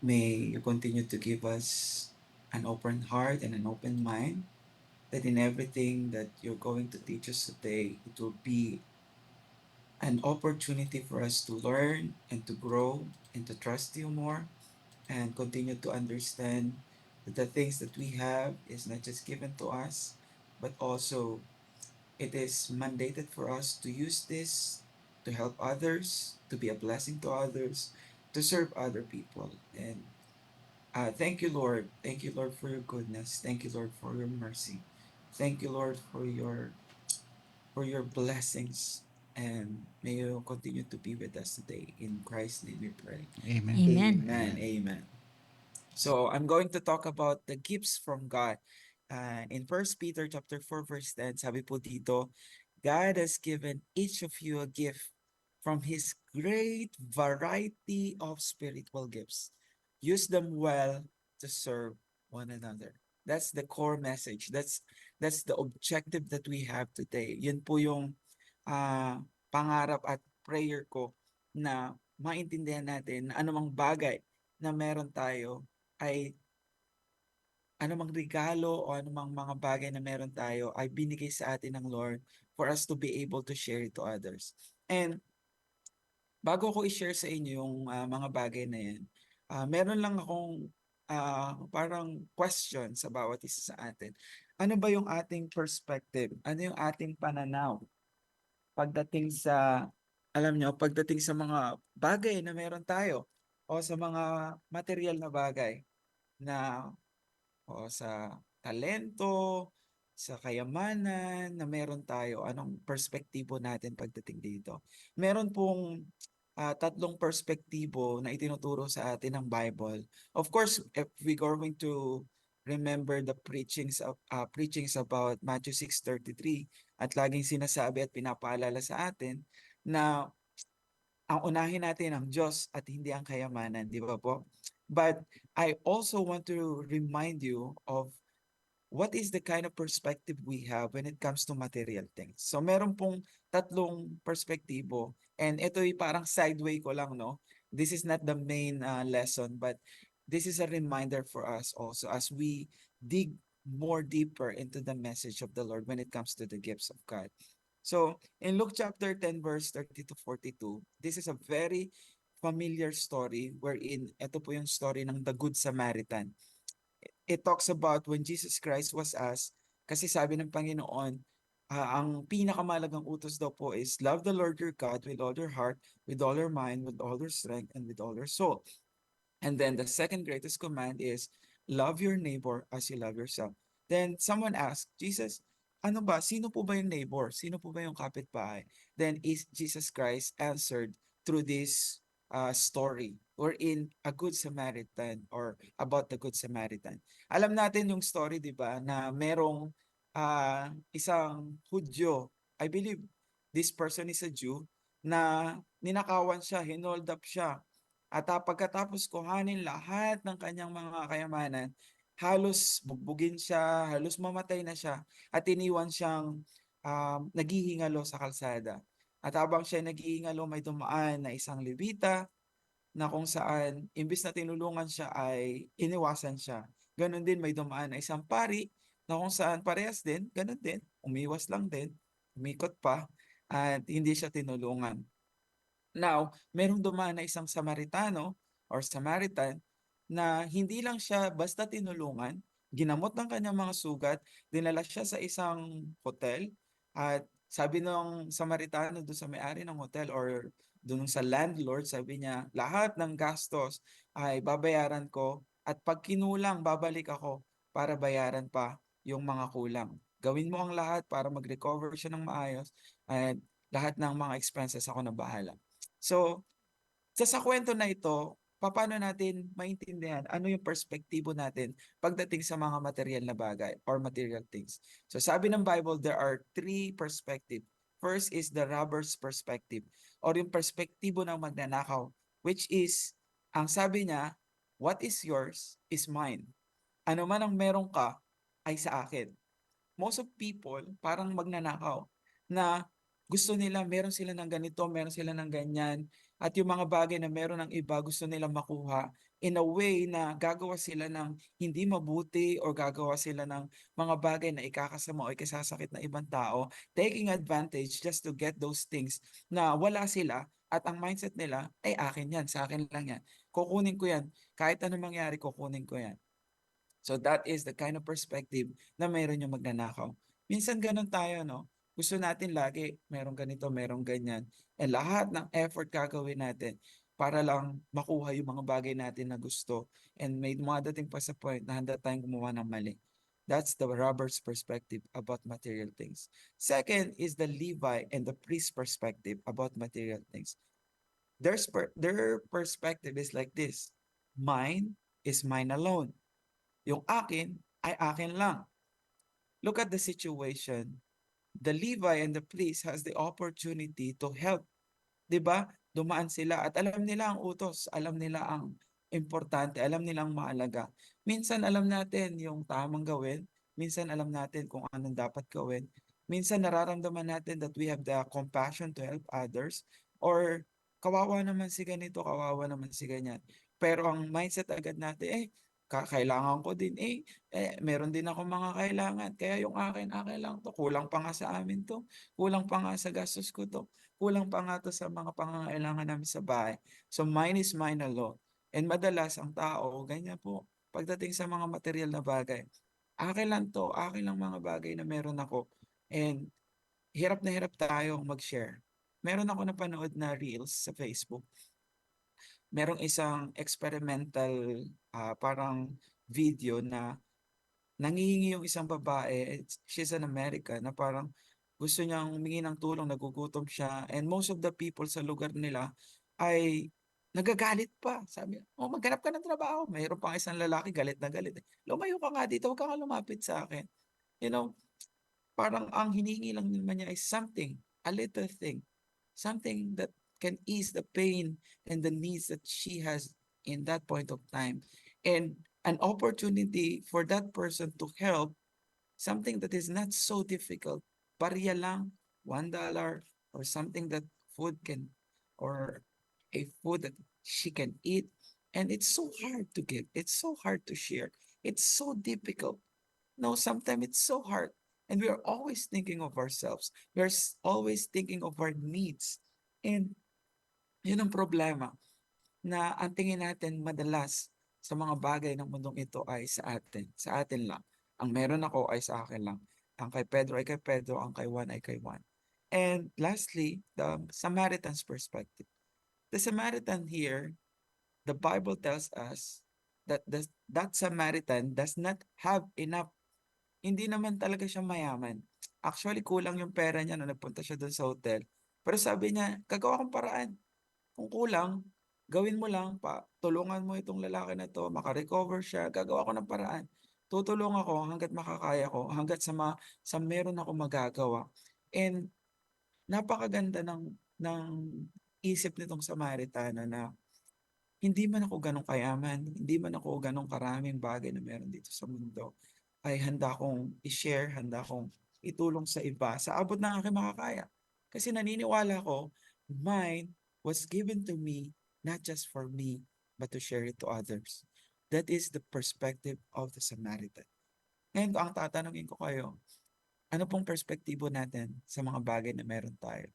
May you continue to give us an open heart and an open mind, that in everything that you're going to teach us today, it will be an opportunity for us to learn and to grow and to trust you more and continue to understand that the things that we have is not just given to us, but also it is mandated for us to use this to help others, to be a blessing to others, to serve other people. And thank you, Lord. Thank you, Lord, for your goodness. Thank you, Lord, for your mercy. Thank you, Lord, for your blessings. And may you continue to be with us today. In Christ's name we pray. Amen. Amen. Amen. Amen. So I'm going to talk about the gifts from God. In 1 Peter chapter 4 verse 10, sabi po dito, God has given each of you a gift from His great variety of spiritual gifts. Use them well to serve one another. That's the core message. That's the objective that we have today. Yun po yung pangarap at prayer ko, na maintindihan natin na anumang bagay na meron tayo ay anumang regalo o anumang mga bagay na meron tayo ay binigay sa atin ng Lord for us to be able to share it to others. And bago ko i-share sa inyo yung mga bagay na yan, meron lang akong parang question sa bawat isa sa atin. Ano ba yung ating perspective? Ano yung ating pananaw pagdating sa, pagdating sa mga bagay na meron tayo o sa mga material na bagay na o sa talento, sa kayamanan na meron tayo, anong perspektibo natin pagdating dito? Meron pong tatlong perspektibo na itinuturo sa atin ng Bible. Of course, if we're going to remember the preachings about Matthew 6:33, at laging sinasabi at pinapaalala sa atin na ang unahin natin ang Diyos at hindi ang kayamanan, di ba po? But I also want to remind you of what is the kind of perspective we have when it comes to material things. So meron pong tatlong perspektibo, and ito ay parang sideway ko lang, no? This is not the main lesson, but this is a reminder for us also as we dig more deeper into the message of the Lord when it comes to the gifts of God. So in Luke chapter 10 verse 30 to 42, this is a very familiar story wherein ito po yung story ng the Good Samaritan. It talks about when Jesus Christ was asked, kasi sabi ng Panginoon, ang pinakamalagang utos daw po is love the Lord your God with all your heart, with all your mind, with all your strength, and with all your soul. And then the second greatest command is love your neighbor as you love yourself. Then someone asked, Jesus, ano ba? Sino po ba yung neighbor? Sino po ba yung kapitbahay? Then Jesus Christ answered through this story wherein a good Samaritan or about the good Samaritan. Alam natin yung story, di ba, na merong isang Hudyo. I believe this person is a Jew na ninakawan siya, hinold up siya. At pagkatapos kuhanin lahat ng kanyang mga kayamanan, halos bugbugin siya, halos mamatay na siya, at iniwan siyang naghihingalo sa kalsada. At habang siya naghihingalo, may dumaan na isang Levita na kung saan, imbis na tinulungan siya ay iniwasan siya. Ganon din, may dumaan na isang pari na kung saan parehas din, ganon din, umiwas lang din, umikot pa, at hindi siya tinulungan. Now, merong dumaan na isang Samaritano or Samaritan na hindi lang siya basta tinulungan, ginamot ng kanyang mga sugat, dinala siya sa isang hotel at sabi ng Samaritano doon sa may-ari ng hotel or doon sa landlord, sabi niya, lahat ng gastos ay babayaran ko at pag kinulang, babalik ako para bayaran pa yung mga kulang. Gawin mo ang lahat para mag-recover siya ng maayos at lahat ng mga expenses ako na bahala. So, sa kwento na ito, paano natin maintindihan ano yung perspektibo natin pagdating sa mga material na bagay or material things. So, sabi ng Bible, there are three perspective. First is the robber's perspective or yung perspektibo ng magnanakaw, which is, ang sabi niya, what is yours is mine. Ano man ang meron ka ay sa akin. Most of people parang magnanakaw na gusto nila, meron sila ng ganito, meron sila ng ganyan. At yung mga bagay na meron ng iba, gusto nila makuha in a way na gagawa sila ng hindi mabuti or gagawa sila ng mga bagay na ikakasama o ikasasakit na ibang tao, taking advantage just to get those things na wala sila at ang mindset nila, ay akin yan, sa akin lang yan. Kukunin ko yan. Kahit ano mangyari, kukunin ko yan. So that is the kind of perspective na mayroon yung magnanakaw. Minsan ganun tayo, no? Gusto natin lagi, merong ganito, merong ganyan. And lahat ng effort gagawin natin para lang makuha yung mga bagay natin na gusto. And may dumadating pa sa point na handa tayong gumawa ng mali. That's the robber's perspective about material things. Second is the Levi and the priest perspective about material things. Their perspective is like this. Mine is mine alone. Yung akin ay akin lang. Look at the situation. The Levi and the priest has the opportunity to help. 'Di ba? Dumaan sila at alam nila ang utos, alam nila ang importante, alam nila ang mahalaga. Minsan alam natin yung tamang gawin, minsan alam natin kung anong dapat gawin. Minsan nararamdaman natin that we have the compassion to help others or kawawa naman si ganito, kawawa naman si ganyan. Pero ang mindset agad natin, kailangan ko din meron din ako mga kailangan. Kaya yung akin lang to. Kulang pa nga sa amin to. Kulang pa nga sa gastos ko to. Kulang pa nga to sa mga pangangailangan namin sa bahay. So mine is mine alone. And madalas ang tao, ganyan po, pagdating sa mga material na bagay, akin lang to, akin lang mga bagay na meron ako. And hirap na hirap tayong mag-share. Meron ako napanood na reels sa Facebook. Merong isang experimental parang video na nangihingi yung isang babae, she's an American, na parang gusto niyang humingi ng tulong, nagugutom siya, and most of the people sa lugar nila ay nagagalit pa. Sabi, maghanap ka ng trabaho. Mayroon pang isang lalaki, galit na galit. Lumayo ka nga dito, huwag ka nga lumapit sa akin. You know, parang ang hinihingi lang naman niya is something, a little thing, something that can ease the pain and the needs that she has in that point of time. And an opportunity for that person to help something that is not so difficult. Barya lang, $1 or something that food can, or a food that she can eat. And it's so hard to give. It's so hard to share. It's so difficult. No, sometimes it's so hard. And we are always thinking of ourselves. We are always thinking of our needs. And yun ang problema, na ang tingin natin madalas sa mga bagay ng mundong ito ay sa atin lang. Ang meron ako ay sa akin lang. Ang kay Pedro ay kay Pedro, ang kay Juan ay kay Juan. And lastly, the Samaritan's perspective. The Samaritan here, the Bible tells us that that Samaritan does not have enough. Hindi naman talaga siya mayaman. Actually, kulang yung pera niya nung nagpunta siya doon sa hotel. Pero sabi niya, gagawa akong paraan. Kung kulang, gawin mo lang, tulungan mo itong lalaki na to, makarecover siya, gagawa ko ng paraan. Tutulungan ako hanggat makakaya ko, hanggat sa meron ako magagawa. And napakaganda ng isip nitong Samaritana na hindi man ako ganong kayaman, hindi man ako ganong karaming bagay na meron dito sa mundo, ay handa kong i-share, handa kong itulong sa iba sa abot ng aking makakaya. Kasi naniniwala ko, mine was given to me not just for me, but to share it to others. That is the perspective of the Samaritan. Ngayon, ang tatanungin ko kayo, ano pong perspektibo natin sa mga bagay na meron tayo?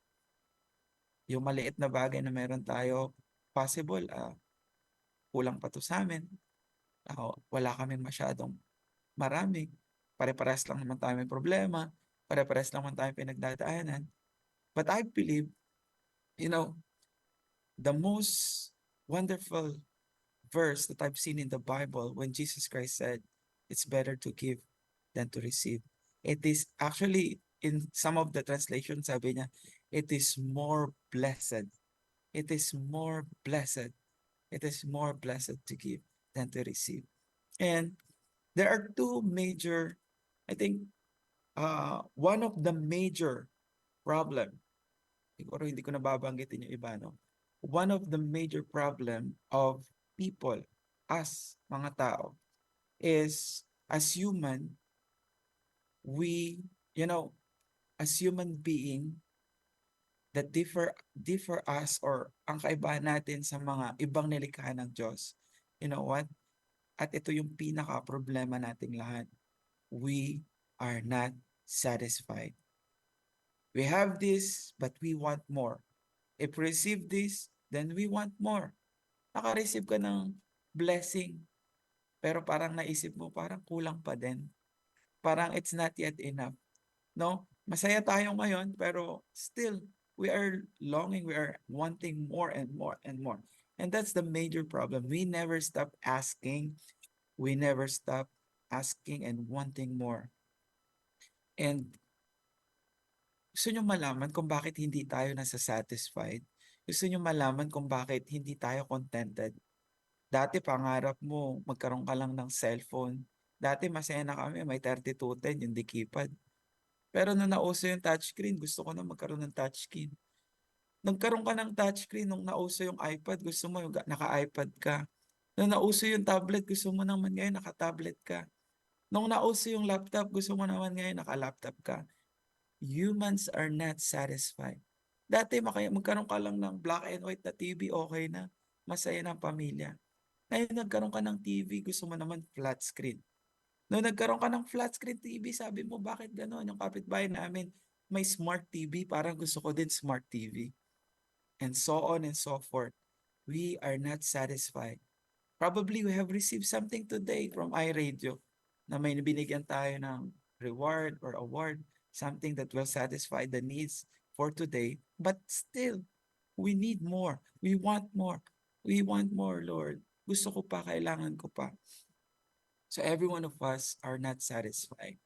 Yung maliit na bagay na meron tayo, possible, kulang pa to sa amin. Wala kaming masyadong marami. Pare-pares lang naman tayo may problema. Pare-pares lang naman tayo pinagdadaanan. But I believe, the most wonderful verse that I've seen in the Bible when Jesus Christ said, it's better to give than to receive. It is actually, in some of the translations, sabi niya, it is more blessed. It is more blessed. It is more blessed to give than to receive. And there are two major, I think, one of the major problem, siguro hindi ko nababanggitin yung iba, no? One of the major problem of people, as mga tao, is as human, we, as human being that differ us, or ang kaibahan natin sa mga ibang nilikha ng Diyos, you know what? At ito yung pinaka-problema nating lahat. We are not satisfied. We have this, but we want more. If we receive this, then we want more. Naka-receive ka ng blessing, pero parang naisip mo, parang kulang pa din. Parang it's not yet enough. No? Masaya tayo ngayon, pero still, we are longing, we are wanting more and more and more. And that's the major problem. We never stop asking. We never stop asking and wanting more. And gusto nyo malaman kung bakit hindi tayo nasa-satisfied? Gusto nyo malaman kung bakit hindi tayo contented? Dati pangarap mo, magkaroon ka lang ng cellphone. Dati masaya na kami, may 3210, yung di keypad. Pero nung nauso yung touchscreen, gusto ko na magkaroon ng touchscreen. Nagkaroon ka ng touchscreen, nung nauso yung iPad, gusto mo yung naka-iPad ka. Nung nauso yung tablet, gusto mo naman ngayon naka-tablet ka. Nung nauso yung laptop, gusto mo naman ngayon naka-laptop ka. Humans are not satisfied. Dati magkaroon ka lang ng black and white na TV, okay na. Masaya ng pamilya. Ngayon nagkaroon ka ng TV, gusto mo naman flat screen. Nung nagkaroon ka ng flat screen TV, sabi mo, bakit gano'n? Yung kapitbahay namin, may smart TV, parang gusto ko din smart TV. And so on and so forth. We are not satisfied. Probably we have received something today from iRadio na may binigyan tayo ng reward or award, something that will satisfy the needs for today. But still, we need more. We want more. We want more, Lord. Gusto ko pa, kailangan ko pa. So every one of us are not satisfied.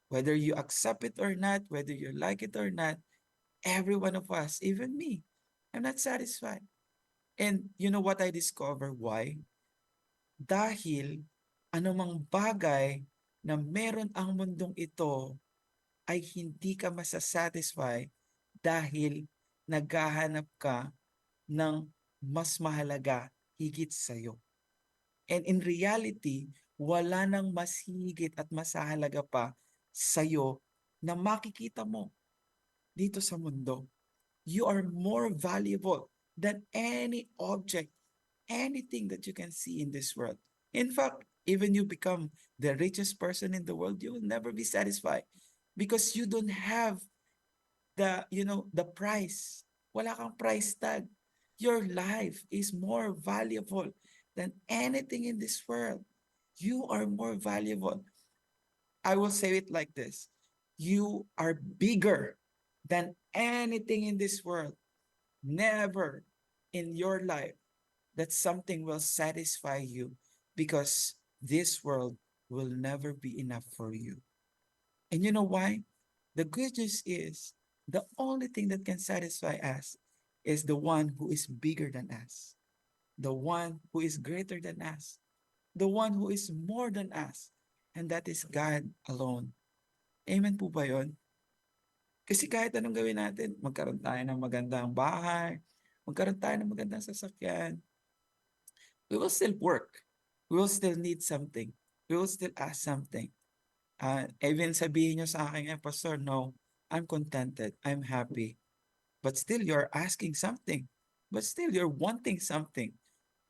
Whether you accept it or not, whether you like it or not, every one of us, even me, I'm not satisfied. And you know what I discover? Why? Dahil anumang bagay na meron ang mundong ito ay hindi ka masasatisfy dahil naghahanap ka ng mas mahalaga higit sa'yo. And in reality, wala nang mas higit at mas halaga pa sa'yo na makikita mo dito sa mundo. You are more valuable than any object, anything that you can see in this world. In fact, Even you become the richest person in the world, you will never be satisfied because you don't have the price. Wala kang price tag. Your life is more valuable than anything in this world. You are more valuable. I will say it like this. You are bigger than anything in this world. Never in your life that something will satisfy you because this world will never be enough for you. And you know why? The good news is the only thing that can satisfy us is the one who is bigger than us, the one who is greater than us, the one who is more than us, and that is God alone. Amen po ba yun? Kasi kahit anong gawin natin, magkaroon tayo ng magandang bahay, magkaroon tayo ng magandang sasakyan, we will still work. We will still need something. We will still ask something. Even sabihin nyo sa akin, Pastor, no, I'm contented. I'm happy. But still, you're asking something. But still, you're wanting something.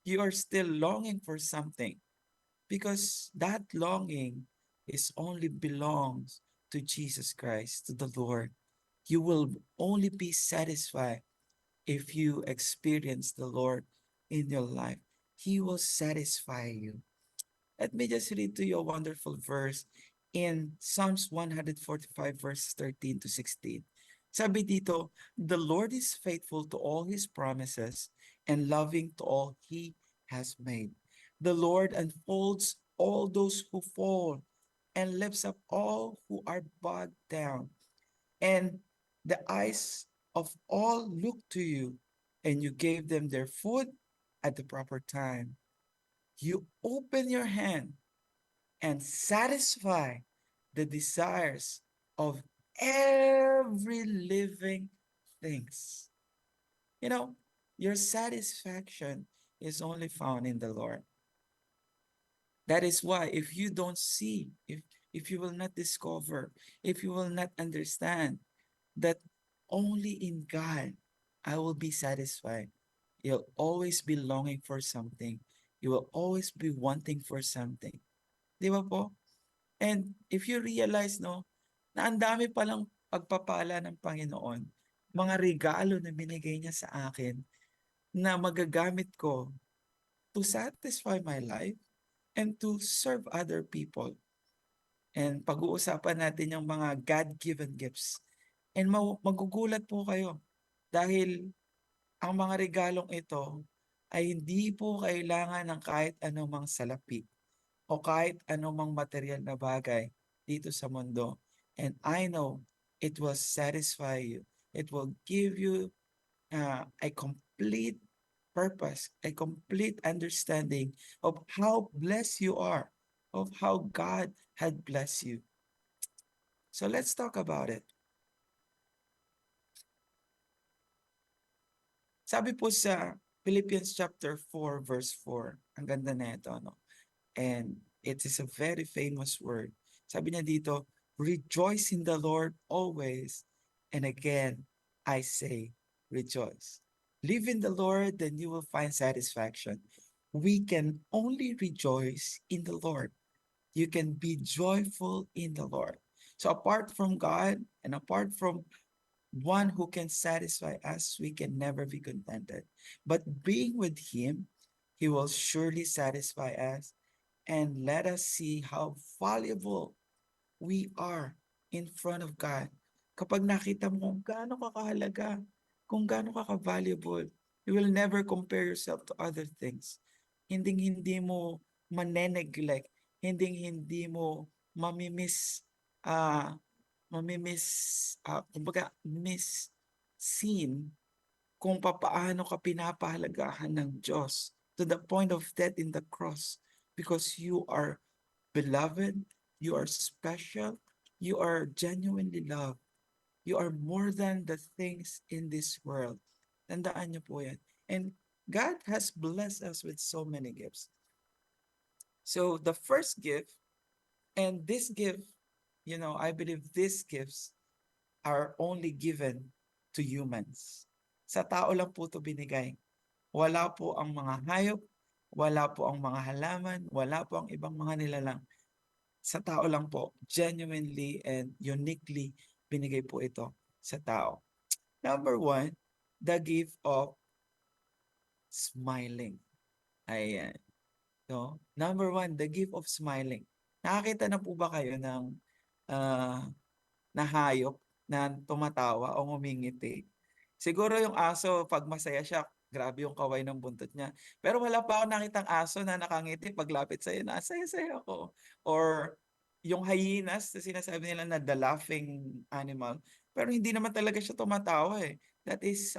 You are still longing for something. Because that longing is only belongs to Jesus Christ, to the Lord. You will only be satisfied if you experience the Lord in your life. He will satisfy you. Let me just read to you a wonderful verse in Psalms 145 verse 13 to 16. Sabi dito, the Lord is faithful to all His promises and loving to all He has made. The Lord unfolds all those who fall and lifts up all who are bowed down. And the eyes of all look to you, and you gave them their food at the proper time. You open your hand and satisfy the desires of every living things. You know, your satisfaction is only found in the Lord. That is why if you don't see, if you will not discover, if you will not understand that only in God I will be satisfied, you'll always be longing for something. You will always be wanting for something. Di ba po? And if you realize, no, na ang dami palang pagpapala ng Panginoon, mga regalo na binigay niya sa akin na magagamit ko to satisfy my life and to serve other people. And pag-uusapan natin yung mga God-given gifts. And magugulat po kayo dahil ang mga regalong ito ay hindi po kailangan ng kahit anumang salapi o kahit anumang material na bagay dito sa mundo. And I know it will satisfy you. It will give you a complete purpose, a complete understanding of how blessed you are, of how God had blessed you. So let's talk about it. Sabi po sa Philippians chapter 4 verse 4, ang ganda na ito, no? And it is a very famous word. Sabi niya dito, rejoice in the Lord always. And again, I say, rejoice. Live in the Lord, then you will find satisfaction. We can only rejoice in the Lord. You can be joyful in the Lord. So apart from God and apart from one who can satisfy us, we can never be contented. But being with Him, He will surely satisfy us and let us see how valuable we are in front of God. Kapag nakita mo kung gaano ka kahalaga, kung gaano ka ka-valuable, you will never compare yourself to other things. Hindi mo maneneglect, hindi mo mamimiss, kumbaga miss seen kung papaano ka pinapahalagahan ng Diyos to the point of death in the cross because you are beloved, you are special, you are genuinely loved. You are more than the things in this world. Tandaan niyo po yan. And God has blessed us with so many gifts. So the first gift, and this gift, I believe these gifts are only given to humans. Sa tao lang po ito binigay. Wala po ang mga hayop, wala po ang mga halaman, wala po ang ibang mga nilalang. Sa tao lang po, genuinely and uniquely binigay po ito sa tao. Number one, the gift of smiling. Ayan. No? Number one, the gift of smiling. Nakakita na po ba kayo ng ah, na hayop na tumatawa o ngumingiti? Siguro yung aso, pag masaya siya, grabe yung kaway ng buntot niya. Pero wala pa ako nakitang aso na nakangiti paglapit sa'yo na saya-saya ako. Or yung hyenas, na sinasabi nila na the laughing animal. Pero hindi naman talaga siya tumatawa eh. That is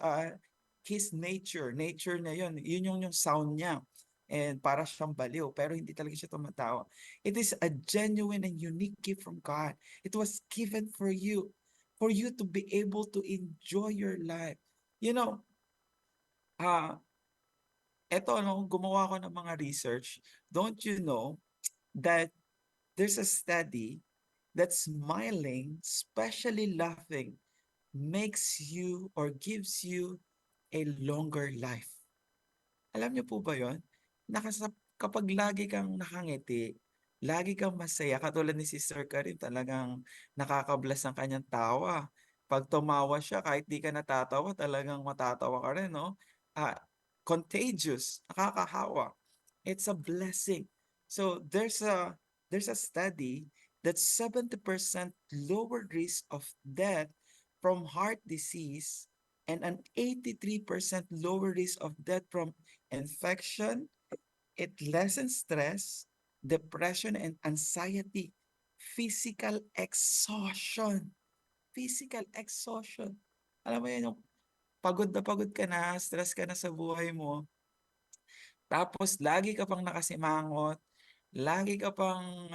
his nature. Nature niya yun. Yun yung sound niya. And para siyang baliw, pero hindi talaga siya tumatawa. It is a genuine and unique gift from God. It was given for you to be able to enjoy your life. You know, eto, no, gumawa ko ng mga research. Don't you know that there's a study that smiling, especially laughing, makes you or gives you a longer life. Alam niyo po ba yon? Kapag lagi kang nakangiti, lagi kang masaya, katulad ni Sister Karin, talagang nakakablas ang kanyang tawa. Pag tumawa siya, kahit di ka natatawa, talagang matatawa ka rin, no? Ah, contagious, nakakahawa. It's a blessing. So there's a study that 70% lower risk of death from heart disease and an 83% lower risk of death from infection. It lessens stress, depression, and anxiety. Physical exhaustion. Physical exhaustion. Alam mo yun, yung pagod ka na, stress ka na sa buhay mo, tapos lagi ka pang nakasimangot, lagi ka pang,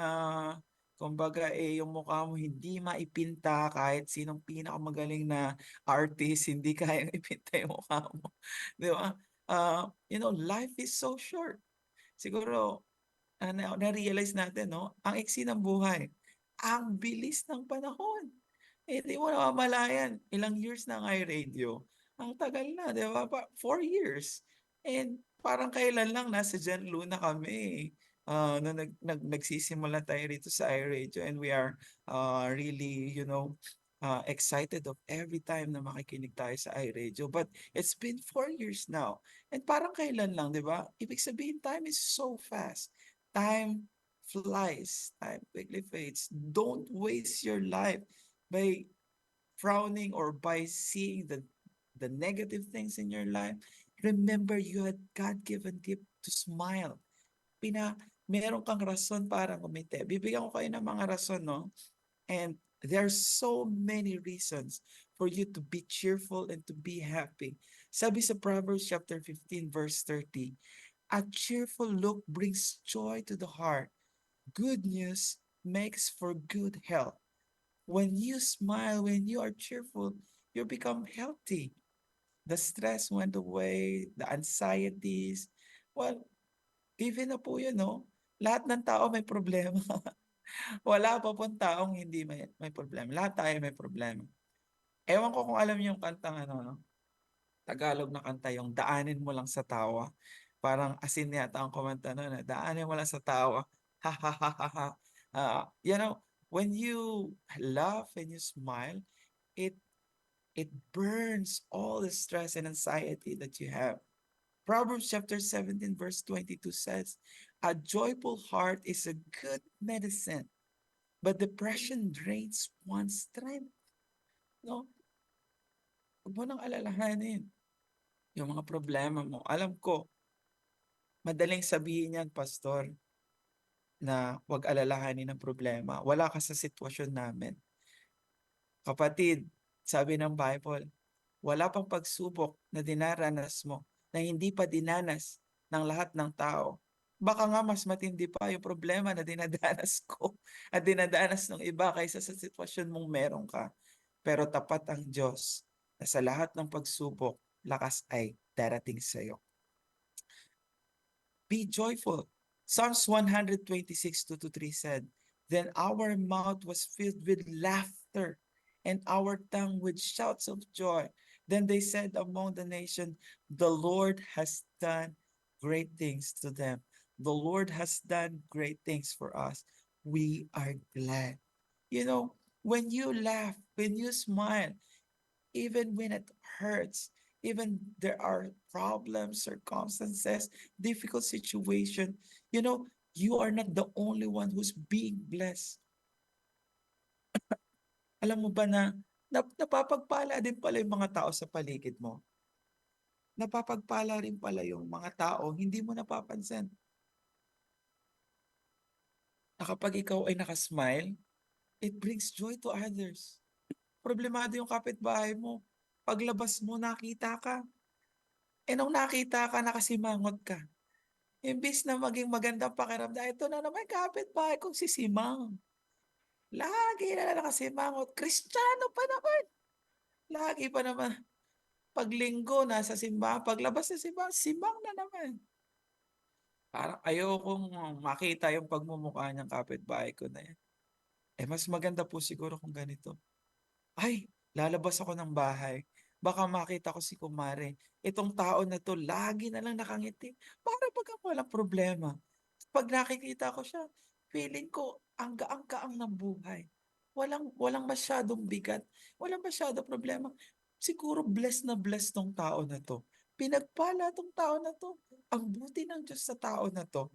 kumbaga yung mukha mo hindi maipinta kahit sinong pinakamagaling na artist, hindi kayang ipinta yung mukha mo. Di ba? Life is so short. Siguro, na-realize natin, no? Ang iksi ng buhay. Ang bilis ng panahon. Di mo namamalayan. Ilang years na ang iRadio. Ang tagal na, di ba? 4 years. And parang kailan lang nasa Gen Luna kami. Na nagsisimula tayo rito sa iRadio, and we are really, excited of every time na makikinig tayo sa iRadio. But it's been 4 years now. And parang kailan lang, di ba? Ibig sabihin, time is so fast. Time flies. Time quickly fades. Don't waste your life by frowning or by seeing the negative things in your life. Remember, you had God-given gift to smile. Meron kang rason para ngumiti. Bibigyan ko kayo ng mga rason, no? And there are so many reasons for you to be cheerful and to be happy. Sabi sa Proverbs chapter 15, verse 30, a cheerful look brings joy to the heart. Good news makes for good health. When you smile, when you are cheerful, you become healthy. The stress went away, the anxieties. Well, given na po yun, no? Lahat ng tao may problema. Wala pa pong taong hindi may problema. Lahat tayo may problema. Ewan ko kung alam niyo yung kantang no? Tagalog na kanta, yung daanin mo lang sa tawa. Parang asin yata ang kumanta nun. Daanin mo lang sa tawa. Ha ha ha ha ha. When you laugh and you smile, it burns all the stress and anxiety that you have. Proverbs chapter 17 verse 22 says, a joyful heart is a good medicine, but depression drains one's strength. No? Huwag mo nang alalahanin yung mga problema mo. Alam ko, madaling sabihin yan, Pastor, na huwag alalahanin ang problema. Wala ka sa sitwasyon namin. Kapatid, sabi ng Bible, wala pang pagsubok na dinaranas mo na hindi pa dinanas ng lahat ng tao. Baka nga mas matindi pa yung problema na dinadanas ko at dinadanas ng iba kaysa sa sitwasyon mong meron ka. Pero tapat ang Diyos na sa lahat ng pagsubok, lakas ay darating sa iyo. Be joyful. Psalms 126:2-3 said, then our mouth was filled with laughter and our tongue with shouts of joy. Then they said among the nation, the Lord has done great things to them. The Lord has done great things for us. We are glad. You know, when you laugh, when you smile, even when it hurts, even there are problems, circumstances, difficult situation, you know, you are not the only one who's being blessed. Alam mo ba na napapagpala din pala yung mga tao sa paligid mo? Napapagpala rin pala yung mga tao, hindi mo napapansin. Na kapag ikaw ay nakasmile, it brings joy to others. Problemado yung kapitbahay mo. Paglabas mo, nakita ka. Eh nung nakita ka, nakasimangot ka. Imbis na maging magandang pakiramdam, ito na naman kapitbahay kong si Simang. Lagi na nakasimangot. Kristiyano pa naman. Lagi pa naman. Pag linggo, nasa simbahan. Paglabas sa simbahan, simang na naman. Parang ayokong makita yung pagmumukha ng kapitbahay ko na yan. Eh mas maganda po siguro kung ganito. Ay, lalabas ako ng bahay. Baka makita ko si Kumare. Itong tao na to, lagi na lang nakangiti. Para pag walang problema. Pag nakikita ko siya, feeling ko ang gaang-gaang ng buhay. Walang masyadong bigat. Walang masyadong problema. Siguro blessed na blessed tong tao na to. Pinagpala tong tao na to. Ang buti ng Diyos sa tao na to.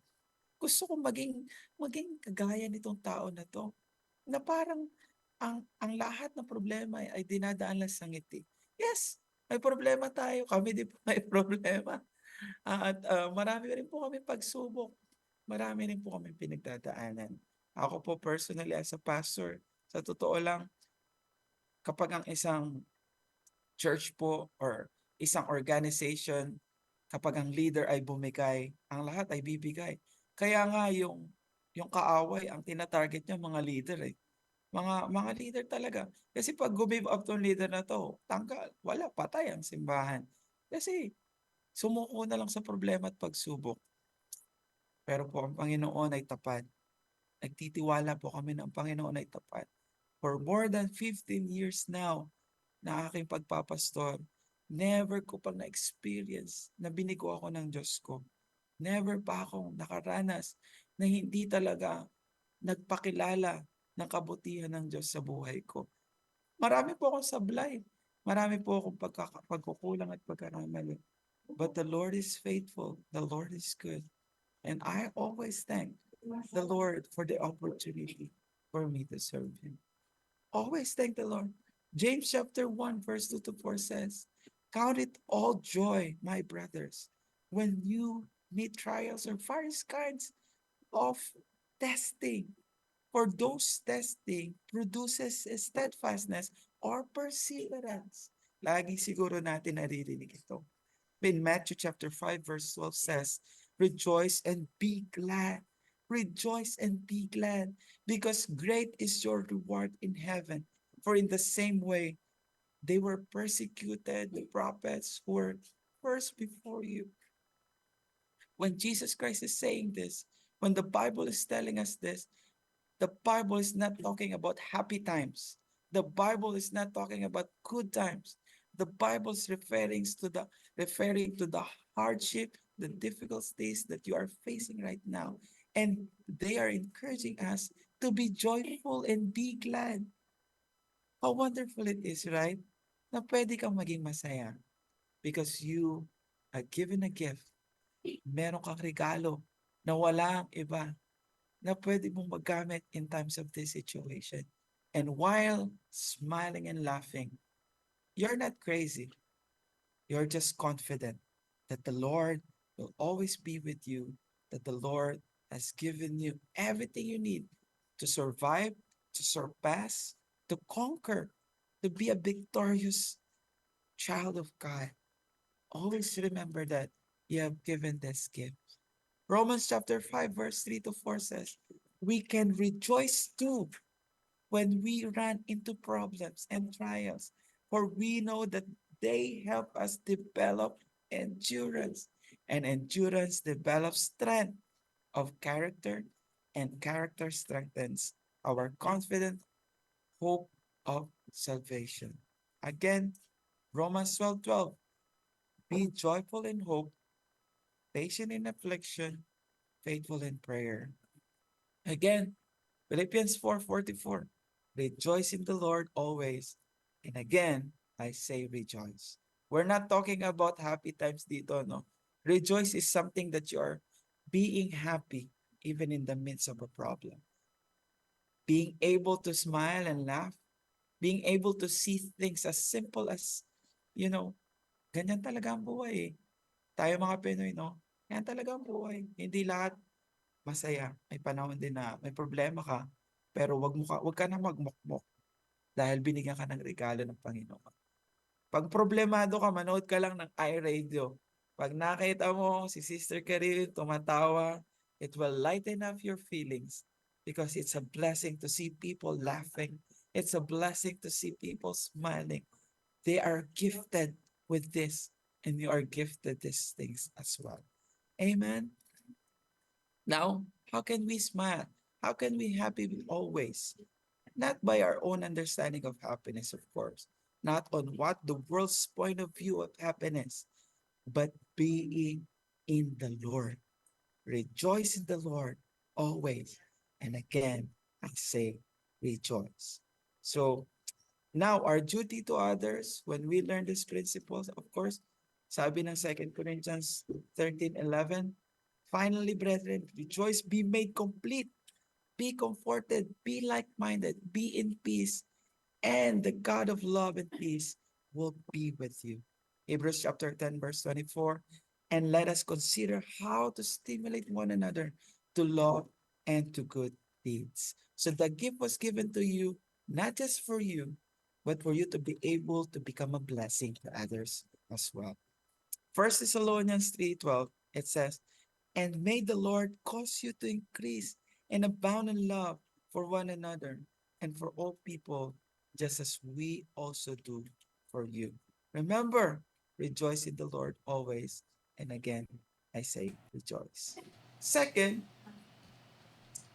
Gusto ko maging kagaya nitong tao na to. Na parang ang lahat ng problema ay dinadaan lang sa ngiti. Yes, may problema tayo. Kami din po may problema. Marami rin po kami pagsubok. Marami rin po kami pinagdadaanan. Ako po personally as a pastor, sa totoo lang, kapag ang isang church po or isang organization, kapag ang leader ay bumigay, ang lahat ay bibigay. Kaya nga yung kaaway, ang tinatarget niya mga leader eh. Mga leader talaga. Kasi pag give up tong leader na to, tanggal, wala, patay ang simbahan. Kasi sumuko na lang sa problema at pagsubok. Pero po ang Panginoon ay tapat. Nagtitiwala po kami ng Panginoon ay tapat. For more than 15 years now na aking pagpapastor, never ko pa na-experience na binigo ako ng Diyos ko. Never pa akong nakaranas na hindi talaga nagpakilala ng kabutihan ng Diyos sa buhay ko. Marami po akong sablay. Marami po akong pagkukulang at pagkakamali. But the Lord is faithful. The Lord is good. And I always thank the Lord for the opportunity for me to serve Him. Always thank the Lord. James chapter 1 verse 2 to 4 says, count it all joy, my brothers, when you meet trials or various kinds of testing. For those testing produces steadfastness or perseverance. Lagi siguro natin naririnig ito. In Matthew chapter 5 verse 12 says, rejoice and be glad. Rejoice and be glad, because great is your reward in heaven. For in the same way, they were persecuted, the prophets who were first before you. When Jesus Christ is saying this, when the Bible is telling us this, the Bible is not talking about happy times. The Bible is not talking about good times. The Bible is referring to the hardship, the difficulties that you are facing right now. And they are encouraging us to be joyful and be glad. How wonderful it is, right? Na pwede kang maging masaya because you are given a gift. Meron kang regalo na walang iba na pwede mong magamit in times of this situation. And while smiling and laughing, you're not crazy. You're just confident that the Lord will always be with you, that the Lord has given you everything you need to survive, to surpass, to conquer, to be a victorious child of God. Always remember that you have given this gift. Romans chapter 5 verse 3 to 4 says, we can rejoice too when we run into problems and trials, for we know that they help us develop endurance, and endurance develops strength of character, and character strengthens our confident hope of salvation. Again, Romans 12:12, be joyful in hope, patient in affliction, faithful in prayer. Again, Philippians 4:44. Rejoice in the Lord always. And again, I say rejoice. We're not talking about happy times dito, no? Rejoice is something that you are being happy even in the midst of a problem. Being able to smile and laugh, being able to see things as simple as, you know, ganyan talaga ang buhay eh. Tayo mga Pinoy, no? Yan talaga ang buhay. Hindi lahat masaya. May panahon din na may problema ka, pero wag ka na magmukmok dahil binigyan ka ng regalo ng Panginoon. Pag problemado ka, manood ka lang ng iRadio. Pag nakita mo si Sister Karine tumatawa, it will lighten up your feelings because it's a blessing to see people laughing. It's a blessing to see people smiling. They are gifted with this, and you are gifted these things as well. Amen. Now, how can we smile? How can we happy always? Not by our own understanding of happiness, of course, not on what the world's point of view of happiness, but being in the Lord. Rejoice in the Lord always. And again, I say rejoice. So now our duty to others when we learn these principles, of course, sabi ng 2 Corinthians 13:11, finally, brethren, rejoice, be made complete, be comforted, be like-minded, be in peace, and the God of love and peace will be with you. Hebrews chapter 10, verse 24. And let us consider how to stimulate one another to love and to good deeds. So the gift was given to you, not just for you, but for you to be able to become a blessing to others as well. 1 Thessalonians 3:12, it says, and may the Lord cause you to increase and abound in love for one another and for all people, just as we also do for you. Remember, rejoice in the Lord always. And again, I say rejoice. Second,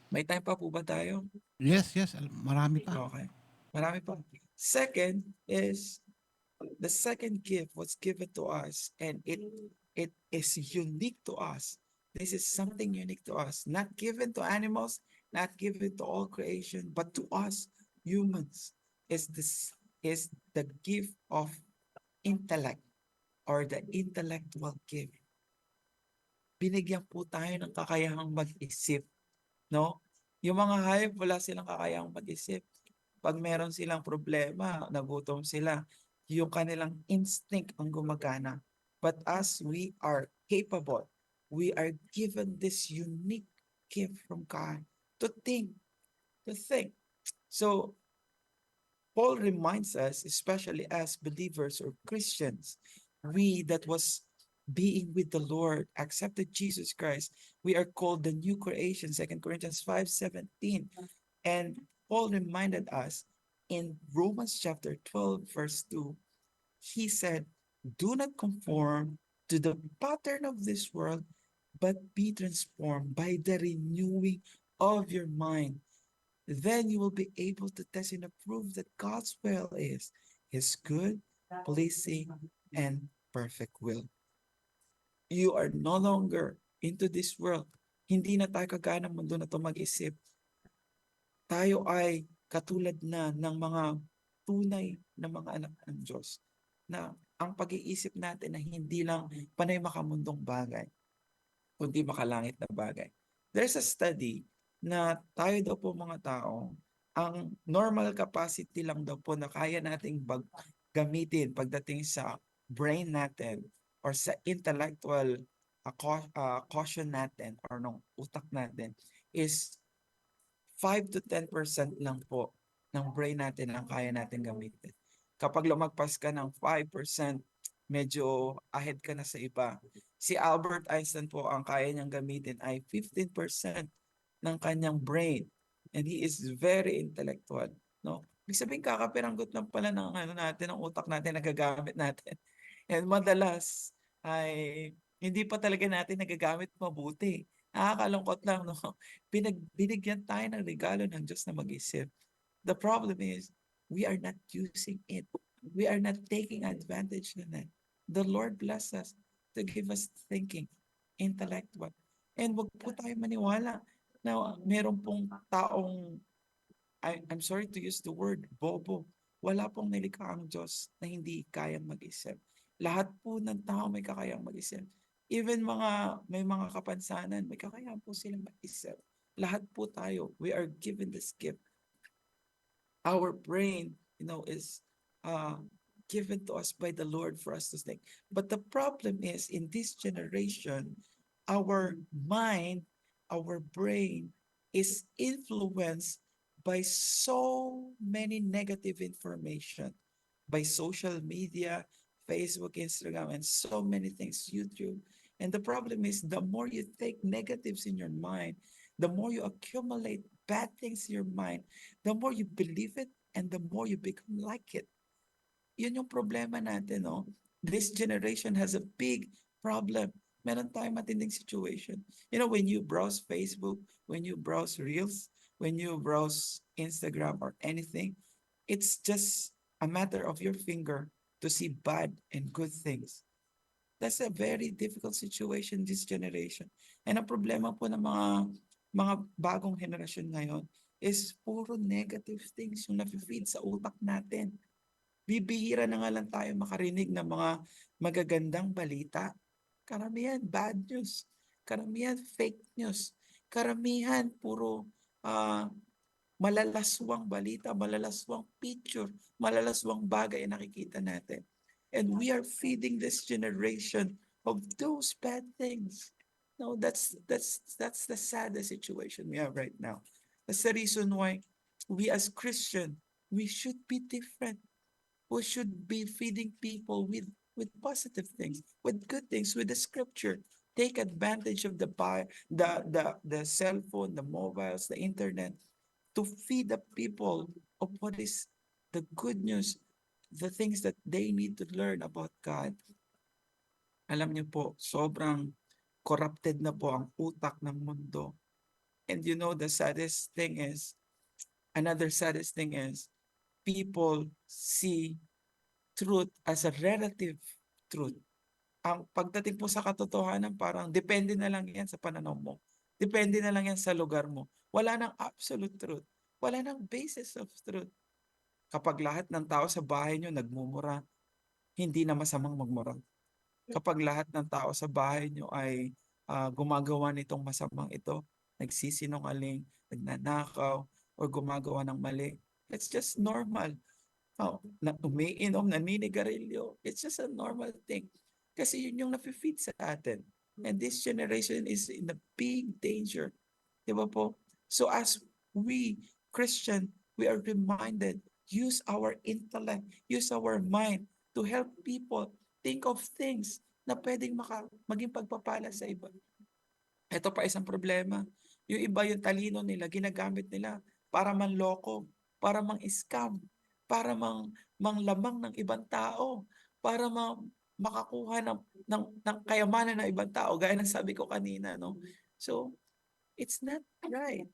may time pa po ba tayo? Yes, yes. Marami pa. Okay. Marami pa. Second is, the second gift was given to us and it is unique to us. This is something unique to us, not given to animals, not given to all creation, but to us humans is the gift of intellect or the intellectual gift. Binigyan po tayo ng kakayahang mag-isip, no? Yung mga hayop, wala silang kakayahang mag-isip. Pag meron silang problema, nagutom sila, yung kanilang instinct ang gumagana. But as we are capable, we are given this unique gift from God to think. So, Paul reminds us, especially as believers or Christians, we that was being with the Lord, accepted Jesus Christ, we are called the new creation, 2 Corinthians 5:17. And Paul reminded us in Romans chapter 12, verse 2, he said, do not conform to the pattern of this world, but be transformed by the renewing of your mind. Then you will be able to test and approve that God's will is His good, pleasing, and perfect will. You are no longer into this world. Hindi na tayo kagaya ng mundo na ito mag-isip. Tayo ay katulad na ng mga tunay na mga anak ng Diyos na ang pag-iisip natin na hindi lang panay makamundong bagay, kundi makalangit na bagay. There's a study na tayo daw po mga tao, ang normal capacity lang daw po na kaya nating gamitin pagdating sa brain natin or sa intellectual quotient natin or ng utak natin is 5 to 10% lang po ng brain natin ang kaya natin gamitin. Kapag lumagpas ka ng 5%, medyo ahead ka na sa iba. Si Albert Einstein po, ang kaya niyang gamitin ay 15% ng kanyang brain. And he is very intellectual. No? Ibig sabihin, kakapiranggot lang pala ng natin, ng utak natin, nagagamit natin. And madalas ay hindi pa talaga natin nagagamit mabuti. Nakakalungkot lang, no? Binigyan tayo ng regalo ng Diyos na mag-isip. The problem is, we are not using it. We are not taking advantage of it. The Lord bless us to give us thinking intellectual. And wag po tayo maniwala na meron pong taong, I'm sorry to use the word, bobo. Wala pong nilikha ang Diyos na hindi kayang mag-isip. Lahat po ng tao may kakayang mag-isip. Even may mga kapansanan, may kakayahan po silang mag-isip. Lahat po tayo, we are given this gift. Our brain, is given to us by the Lord for us to think. But the problem is, in this generation, our mind, our brain is influenced by so many negative information, by social media, Facebook, Instagram, and so many things, YouTube. And the problem is, the more you take negatives in your mind, the more you accumulate bad things in your mind, the more you believe it, and the more you become like it. Yun yung problema natin, no? This generation has a big problem. Meron tayong matinding situation. When you browse Facebook, when you browse Reels, when you browse Instagram or anything, it's just a matter of your finger to see bad and good things. That's a very difficult situation this generation. And ang problema po ng mga bagong henerasyon ngayon is puro negative things yung nafe-feed sa utak natin. Bibihira na nga lang tayo makarinig ng mga magagandang balita. Karamihan bad news. Karamihan fake news. Karamihan puro malalaswang balita, malalaswang picture, malalaswang bagay na nakikita natin. And we are feeding this generation of those bad things. No, that's the saddest situation we have right now. That's the reason why we as Christian, we should be different. We should be feeding people with positive things, with good things, with the scripture. Take advantage of the cell phone, the mobiles, the internet, to feed the people of what is the good news, the things that they need to learn about God. Alam niyo po, sobrang corrupted na po ang utak ng mundo. And the saddest thing is, people see truth as a relative truth. Ang pagdating po sa katotohanan, parang depende na lang yan sa pananaw mo. Depende na lang yan sa lugar mo. Wala nang absolute truth. Wala nang basis of truth. Kapag lahat ng tao sa bahay nyo nagmumura, hindi na masamang magmura. Kapag lahat ng tao sa bahay nyo ay gumagawa nitong masamang ito, nagsisinungaling, nagnanakaw, or gumagawa ng mali, it's just normal. Na umiinom, naninigarilyo, it's just a normal thing. Kasi yun yung nafe-feed sa atin. And this generation is in a big danger. Di ba po? So as we, Christian, we are reminded, use our intellect, use our mind to help people think of things na pwedeng maging pagpapala sa iba. Ito pa isang problema. Yung iba, yung talino nila, ginagamit nila para manloko, para mang-scam, para manglamang ng ibang tao, para makakuha ng kayamanan ng ibang tao, gaya ng sabi ko kanina, no? So, it's not right.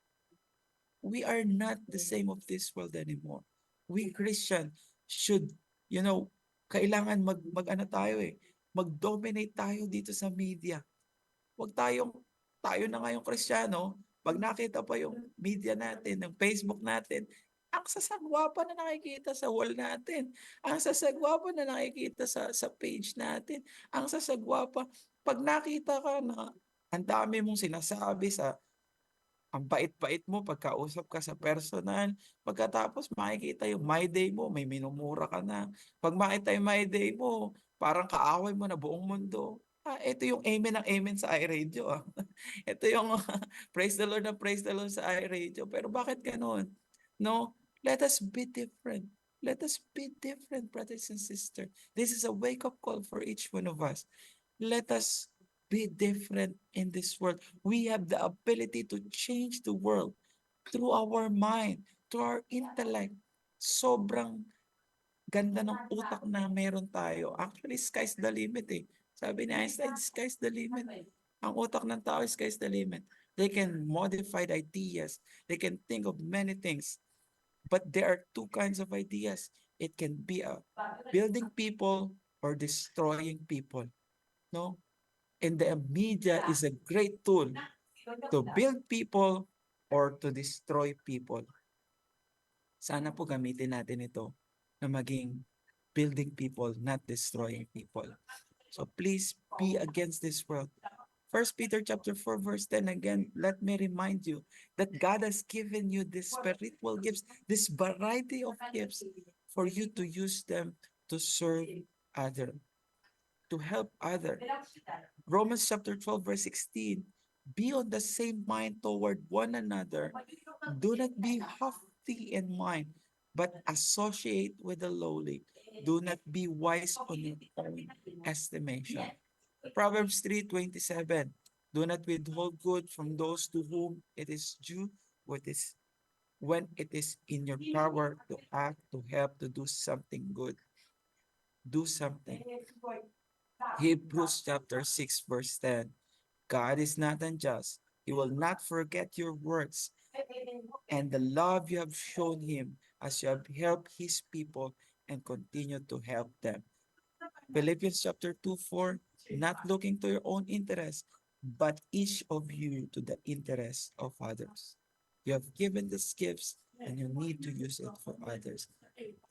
We are not the same of this world anymore. We Christian should, kailangan mag-dominate tayo dito sa media. Tayo na ngayong Kristiyano, pag nakita pa yung media natin, ng Facebook natin, ang sasagwa pa na nakikita sa wall natin, ang sasagwa pa na nakikita sa page natin, ang sasagwa pa, pag nakita ka na ang dami mong sinasabi ang bait-bait mo pagkausap ka sa personal, pagkatapos makikita yung My Day mo, may minumura ka na. Pag makita yung My Day mo, parang kaaway mo na buong mundo. Ito yung amen ng amen sa iRadio. Ito yung praise the Lord sa iRadio. Pero bakit ganun? No? Let us be different. Let us be different, brothers and sisters. This is a wake-up call for each one of us. Let us be different in this world. We have the ability to change the world through our mind, through our intellect. Sobrang ganda ng utak na meron tayo. Actually, sky's the limit eh. Sabi ni Einstein, sky's the limit. Ang utak ng tao, sky's the limit. They can modify the ideas. They can think of many things. But there are two kinds of ideas. It can be building people or destroying people. No? And the media is a great tool to build people or to destroy people. Sana po gamitin natin ito na maging building people, not destroying people. So please be against this world. First Peter chapter 4 verse 10 again, let me remind you that God has given you these spiritual gifts, this variety of gifts for you to use them to serve other, to help other. Romans chapter 12 verse 16, be on the same mind toward one another. Do not be haughty in mind, but associate with the lowly. Do not be wise on your own estimation. Proverbs 3:27, do not withhold good from those to whom it is due, when it is in your power to act, to help, to do something good. Do something. Hebrews chapter 6 verse 10, God is not unjust. He will not forget your works and the love you have shown him as you have helped his people and continue to help them. Philippians chapter 2:4, not looking to your own interest, but each of you to the interest of others. You have given these gifts and you need to use it for others.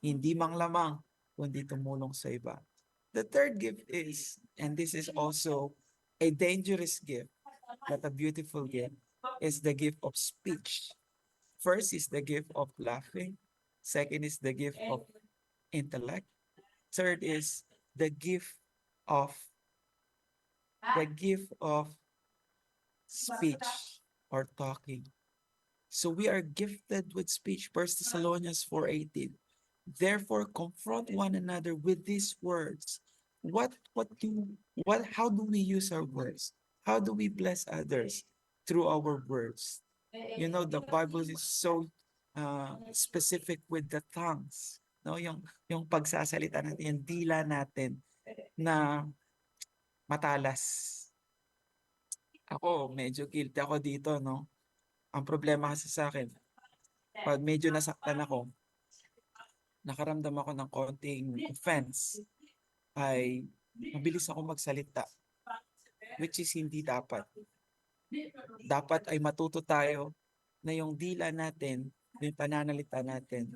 Hindi mang lamang, kundi tumulong sa iba. The third gift is, and this is also a dangerous gift, but a beautiful gift, is the gift of speech. First is the gift of laughing. Second is the gift of intellect. Third is the gift of speech or talking. So we are gifted with speech. 1 Thessalonians 4:18. Therefore, confront one another with these words. How do we use our words? How do we bless others? Through our words. You know, the Bible is so specific with the tongues. No, yung pagsasalita natin, yung dila natin na matalas. Ako, medyo guilty ako dito, no? Ang problema kasi sa akin, pag medyo nasaktan ako, nakaramdam ako ng konting offense, ay mabilis ako magsalita, which is hindi dapat. Dapat ay matuto tayo na yung dila natin, yung pananalita natin,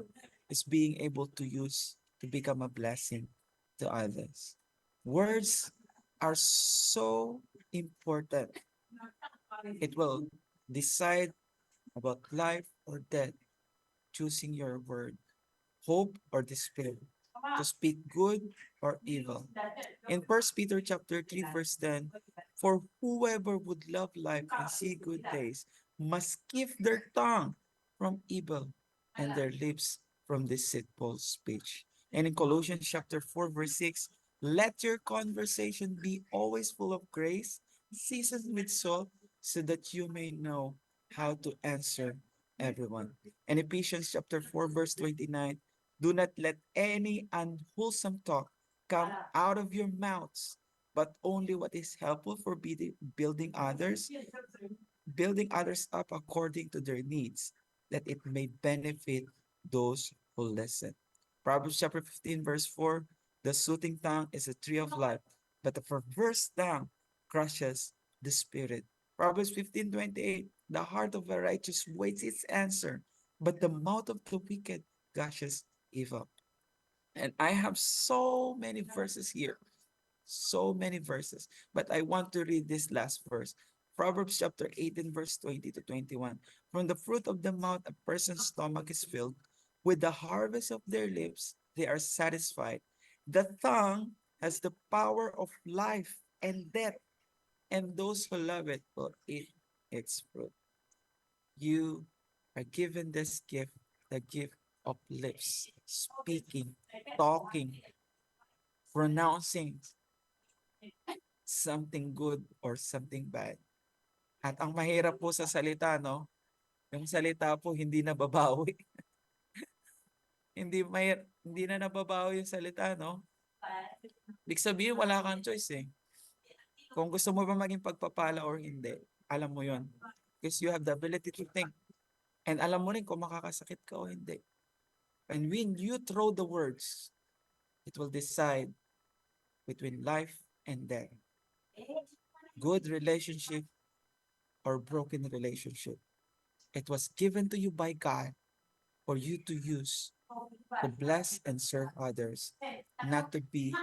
is being able to use to become a blessing to others. Words are so important. It will decide about life or death, choosing your word, hope or despair, to speak good or evil. In 1 Peter chapter 3 verse 10, for whoever would love life and see good days must keep their tongue from evil and their lips from deceitful speech. And in Colossians chapter 4 verse 6, let your conversation be always full of grace, seasoned with salt, so that you may know how to answer everyone. And Ephesians chapter 4 verse 29, do not let any unwholesome talk come out of your mouths, but only what is helpful for building others up according to their needs, that it may benefit those who listen. Proverbs chapter 15 verse 4, the soothing tongue is a tree of life, but the perverse tongue crushes the spirit. Proverbs 15:28, the heart of a righteous waits its answer, but the mouth of the wicked gushes evil. And I have so many verses here, so many verses, but I want to read this last verse. Proverbs chapter 18 verse 20 to 21. From the fruit of the mouth a person's stomach is filled, with the harvest of their lips they are satisfied. The tongue has the power of life and death, and those who love it will eat its fruit. You are given this gift, the gift of lips, speaking, talking, pronouncing something good or something bad. At ang mahirap po sa salita, no? Yung salita po hindi nababawi. hindi na nababawi yung salita, no? Ibig sabihin, wala kang choice eh. Kung gusto mo ba maging pagpapala or hindi, alam mo yon. Because you have the ability to think. And alam mo rin kung makakasakit ka o hindi. And when you throw the words, it will decide between life and death. good relationship or broken relationship. It was given to you by God for you to use to bless and serve others, not to be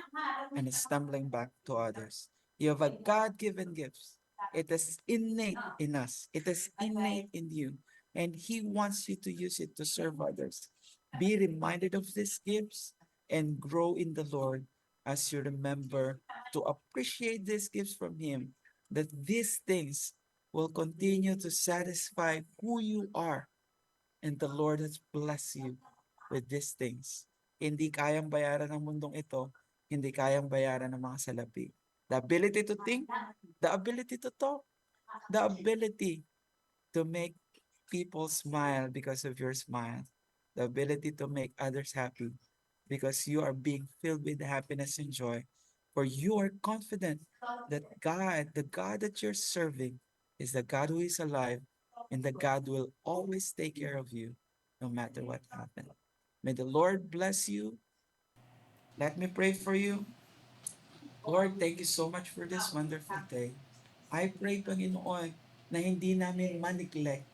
and stumbling back to others. You have a God-given gift. It is innate in us. It is innate in you. And He wants you to use it to serve others. Be reminded of these gifts and grow in the Lord as you remember to appreciate these gifts from Him, that these things will continue to satisfy who you are, and the Lord has blessed you with these things. Hindi kayang bayaran ng mundong ito, hindi kayang bayaran ng mga salapi. The ability to think, the ability to talk, the ability to make people smile because of your smile, the ability to make others happy because you are being filled with happiness and joy. For you are confident that God, the God that you're serving, is the God who is alive, and the God will always take care of you no matter what happens. May the Lord bless you. Let me pray for you. Lord, thank you so much for this wonderful day. I pray, Panginoon, na hindi namin ma-neglect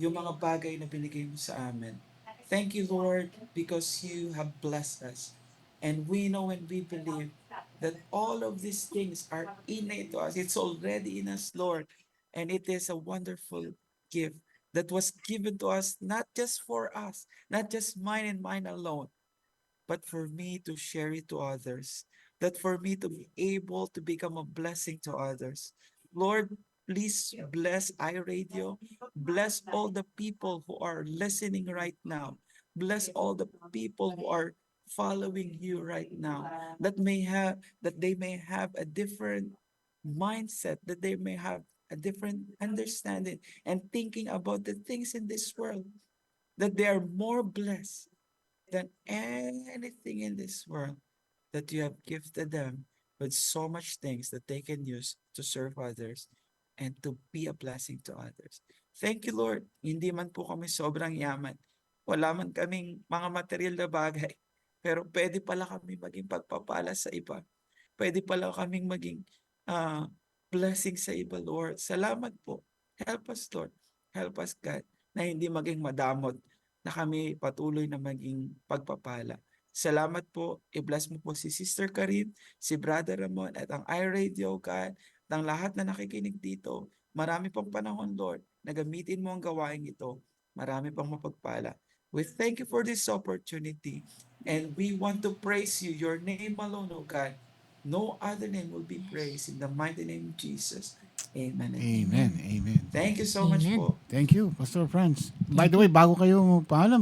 yung mga bagay na binigay mo sa amin. Thank you, Lord, because you have blessed us. And we know and we believe that all of these things are innate to us. It's already in us, Lord. And it is a wonderful gift that was given to us, not just for us, not just mine and mine alone, but for me to share it to others, that for me to be able to become a blessing to others. Lord, please bless iRadio. Bless all the people who are listening right now. Bless all the people who are following you right now. That they may have a different mindset, that they may have a different understanding and thinking about the things in this world, that they are more blessed than anything in this world, that you have gifted them with so much things that they can use to serve others and to be a blessing to others. Thank you, Lord. Hindi man po kami sobrang yaman. Wala man kaming mga material na bagay. Pero pwede pala kami maging pagpapala sa iba. Pwede pala kaming maging ah, blessing sa iba, Lord. Salamat po. Help us, Lord. Help us, God, na hindi maging madamot, na kami patuloy na maging pagpapala. Salamat po. I-bless mo po si Sister Karin, si Brother Ramon, at ang iRadio, God, at ang lahat na nakikinig dito. Marami pang panahon, Lord, na gamitin mo ang gawain ito. Marami pang mapagpala. We thank you for this opportunity, and we want to praise you, your name alone, O God. No other name will be praised, in the mighty name of Jesus. Amen. and Amen. Amen. Thank you so much Amen. po. Thank you, Pastor Franz. By the way, bago kayo paalam,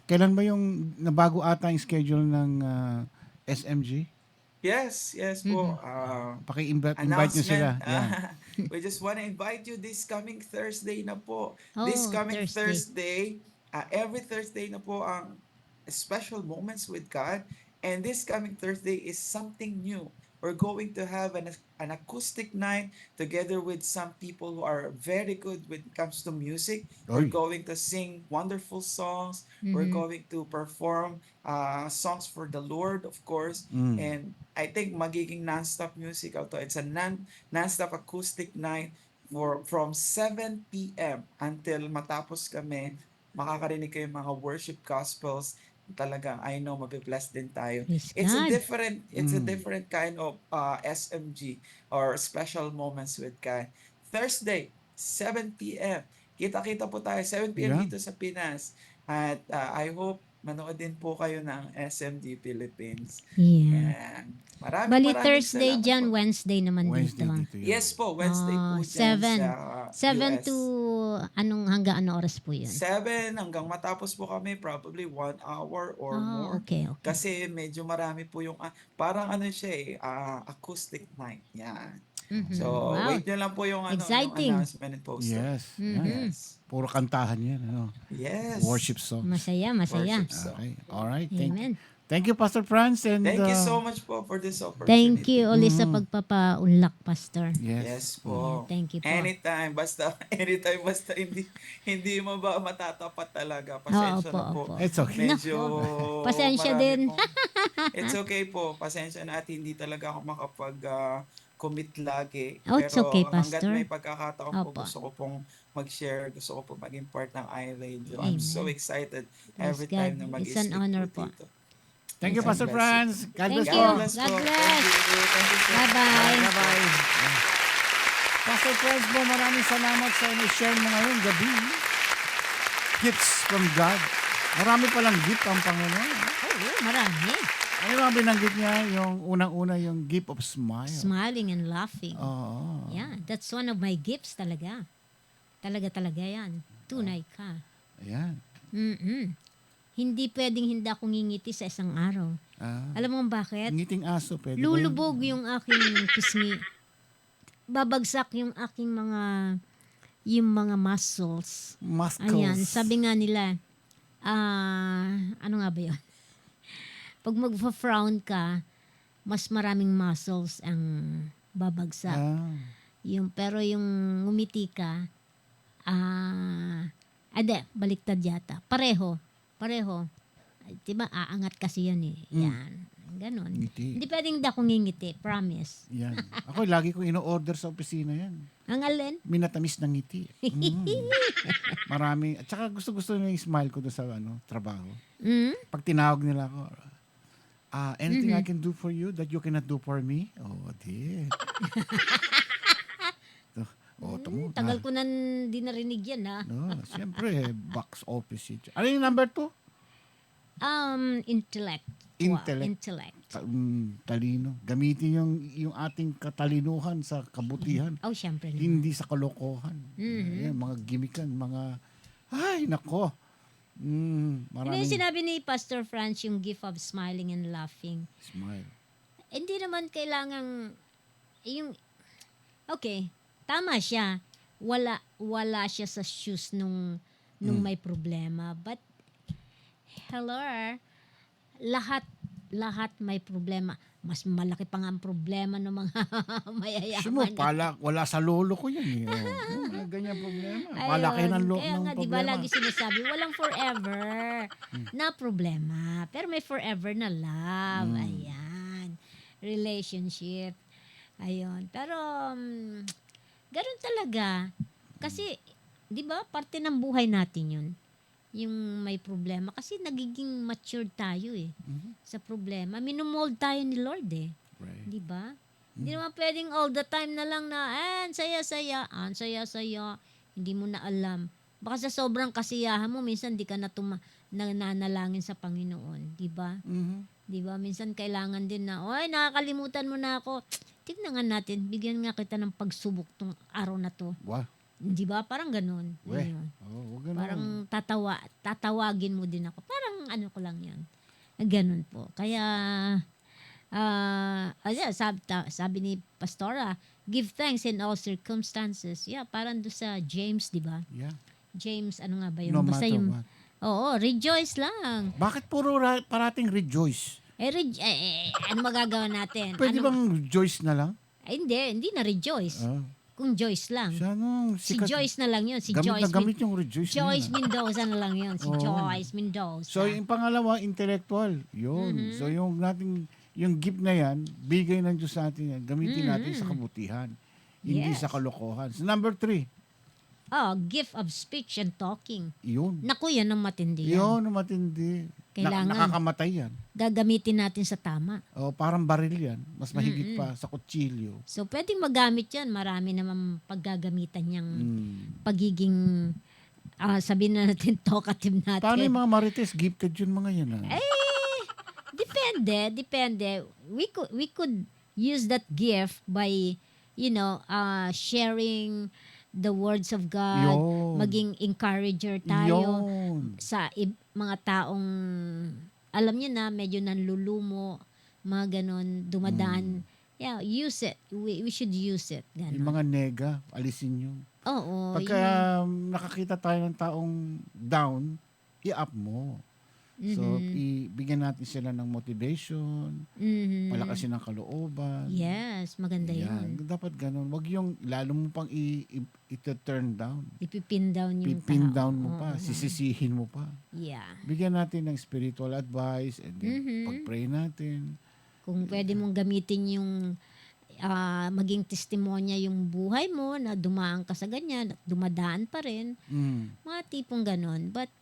kailan ba yung nabago ata yung schedule ng SMG? Yes, yes po. Paki-invite nyo Announcement. sila. Yeah. We just want to invite you this coming Thursday na po. Oh, This coming Thursday. Thursday, every Thursday na po ang special moments with God. And this coming Thursday is something new. We're going to have an acoustic night together with some people who are very good when it comes to music. We're Oy. going to sing wonderful songs. We're going to perform songs for the Lord, of course. And I think magiging non-stop music to. It's a non-stop acoustic night from 7 p.m. until matapos kami. Makakarinig kayo mga worship gospels. Talagang I know mabibless din tayo. Praise It's a God. different kind of SMG or special moments with God. Thursday, 7 p.m. Kita-kita po tayo 7 p.m. Yeah. dito sa Pinas. At I hope manood din po kayo ng SMG Philippines. Yeah. And Bali maraming Thursday salamat dyan, po. Wednesday naman Wednesday dito. dito yun. Yes po, Wednesday po dyan 7. sa 7 US. to hanggang ano oras po yun? 7 hanggang matapos po kami, probably 1 hour or more. Okay. Kasi medyo marami po yung, parang ano siya acoustic night. Yan. So, Wow. wait nyo lang po yung, yung Exciting. announcement and poster. Yes. Yan. Yes. Puro kantahan yan. Yes. Worship songs. Masaya. Worship song. Okay. All right. Amen. Thank you, Pastor Franz. And, Thank you so much po for this opportunity. Thank you ulit sa pagpapaunlak, Pastor. Yes. Yes po. Thank you po. Anytime, basta hindi mo ba matatapat talaga. Pasensya Opo, na po. opo. It's okay. Medyo Pasensya marami din. It's okay po. Pasensya na at hindi talaga ako commit lagi. Oh, it's Pero okay, hangga't Pastor. may pagkakataon po, Opo. gusto ko pong mag-share, gusto ko pong maging part ng iRadio. I'm so Amen. excited Praise every God. time na It's an mag-speak honor po po. dito. Thank you, God Pastor bless you. Franz. God Thank bless you. po. God bless God po. bless. Thank you. Thank you so much. Bye-bye. Bye-bye. Pastor Franz po, maraming salamat sa share mo ngayong gabi. Gifts from God. Marami palang gift ang Panginoon. Oo, marami. Ano yung mga binanggit niya? Yung unang-una, yung gift of smile. Smiling and laughing. Oo. Yeah, that's one of my gifts talaga. Talaga yan. Tunay ka. Ayan. Mm-mm. Hindi pwedeng hindi ako ngingiti sa isang araw. Alam mo kung bakit? Ngiting aso, pwede ba yun? Lulubog yung aking pisngi. Babagsak yung aking mga muscles. Muscles. Ayan, sabi nga nila, ano nga ba yun? Pag mag-frown ka, mas maraming muscles ang babagsak. Pero yung ngumiti ka, baliktad yata. Pareho. Diba, aangat kasi yan eh. Yan. Ganon. Ngiti. Hindi pwedeng hindi ako ngingiti. Promise. Yan. Ako lagi ko ino-order sa opisina yan. Ang alin? Minatamis ng ngiti. Marami. At saka gusto yung smile ko doon sa trabaho. Pag tinawag nila ako, anything I can do for you that you cannot do for me? Oh, di. Tagal ko na di narinig yan, ha? No, siyempre, box office. Ano yung number 2? Intellect. Intellect. Talino. Gamitin yung ating katalinuhan sa kabutihan. Oh, syempre naman. Hindi sa kalokohan. Ayan, mga gimikan, ay, nako. Ano Maraming yung sinabi ni Pastor Franz, yung gift of smiling and laughing? smile. Hindi naman kailangang, okay, tama siya. Wala siya sa shoes nung may problema. But, hello, lahat may problema. Mas malaki pa nga ang problema ng mga mayayaman. Wala sa lolo ko yan. Ganyan problema. Malaki ng Kaya ng nga, di ba problema. lagi sinasabi, walang forever na problema. Pero may forever na love. Ayan. Relationship. Ayun. Pero, ganun talaga. Kasi, di ba, parte ng buhay natin yun. Yung may problema. Kasi nagiging mature tayo sa problema. Minumold tayo ni Lord Right. Di ba? Hindi naman pwedeng all the time na lang na, ang saya-saya. Hindi mo na alam. Baka sa sobrang kasiyahan mo, minsan di ka na nananalangin sa Panginoon. Di ba? Di ba? Minsan kailangan din na, nakakalimutan mo na ako. Tignan nga natin, bigyan nga kita ng pagsubok tong araw na to. Wow. Di ba? Parang ganun. Ayun. Ganun. Parang tatawagin mo din ako. Parang ano ko lang yan. Ganun po. Kaya, sabi ni Pastora, give thanks in all circumstances. Yeah, parang doon sa James, di ba? Yeah. James, ano nga ba yun? No Basta matter yung, what. Oo, rejoice lang. Bakit puro parating rejoice? Ano magagawa natin? Pwede bang Joyce na lang? Hindi na rejoice. Kung Joyce lang. Si Joyce na lang yun. Si gamit Joyce. na gamit yung rejoice. Joyce Mendoza na lang yun. Si Joyce Mendoza. So, yung pangalawa, intellectual. Yun. So, yung gift na yan, bigay ng Diyos sa atin yan. Gamitin natin sa kabutihan. Hindi sa kalokohan. So, number 3. Gift of speech and talking. Yun. Naku, yan ang matindi yan. Yun, ang matindi. Kailangan. Nakakamatay yan. Gagamitin natin sa tama. Parang baril yan. Mas mahigit pa sa kutsilyo. So, pwedeng magamit yan. Marami naman paggagamitan niyang pagiging, sabihin na natin, talkative natin. Paano yung mga marites? Gifted yun mga yan. Depende. We could use that gift by, sharing the words of God, maging encourager tayo sa mga taong, alam niyo na, medyo nanlulumo, mga ganon, dumadaan. Yeah, use it. We should use it. Ganon. Yung mga nega, alisin yun. Oo. Pagka nakakita tayo ng taong down, i-up mo. So, ibigyan natin sila ng motivation, palakasin ng kalooban. Yes, maganda yun. Dapat ganun. Wag yung lalo mo pang i-turn down. Ipipin down yung Pipin down mo pa. Sisisihin mo pa. Yeah. Bigyan natin ng spiritual advice and then pag-pray natin. Kung pwede mong gamitin yung maging testimonya yung buhay mo na dumaan ka sa ganyan at dumadaan pa rin. Mga tipong ganon. But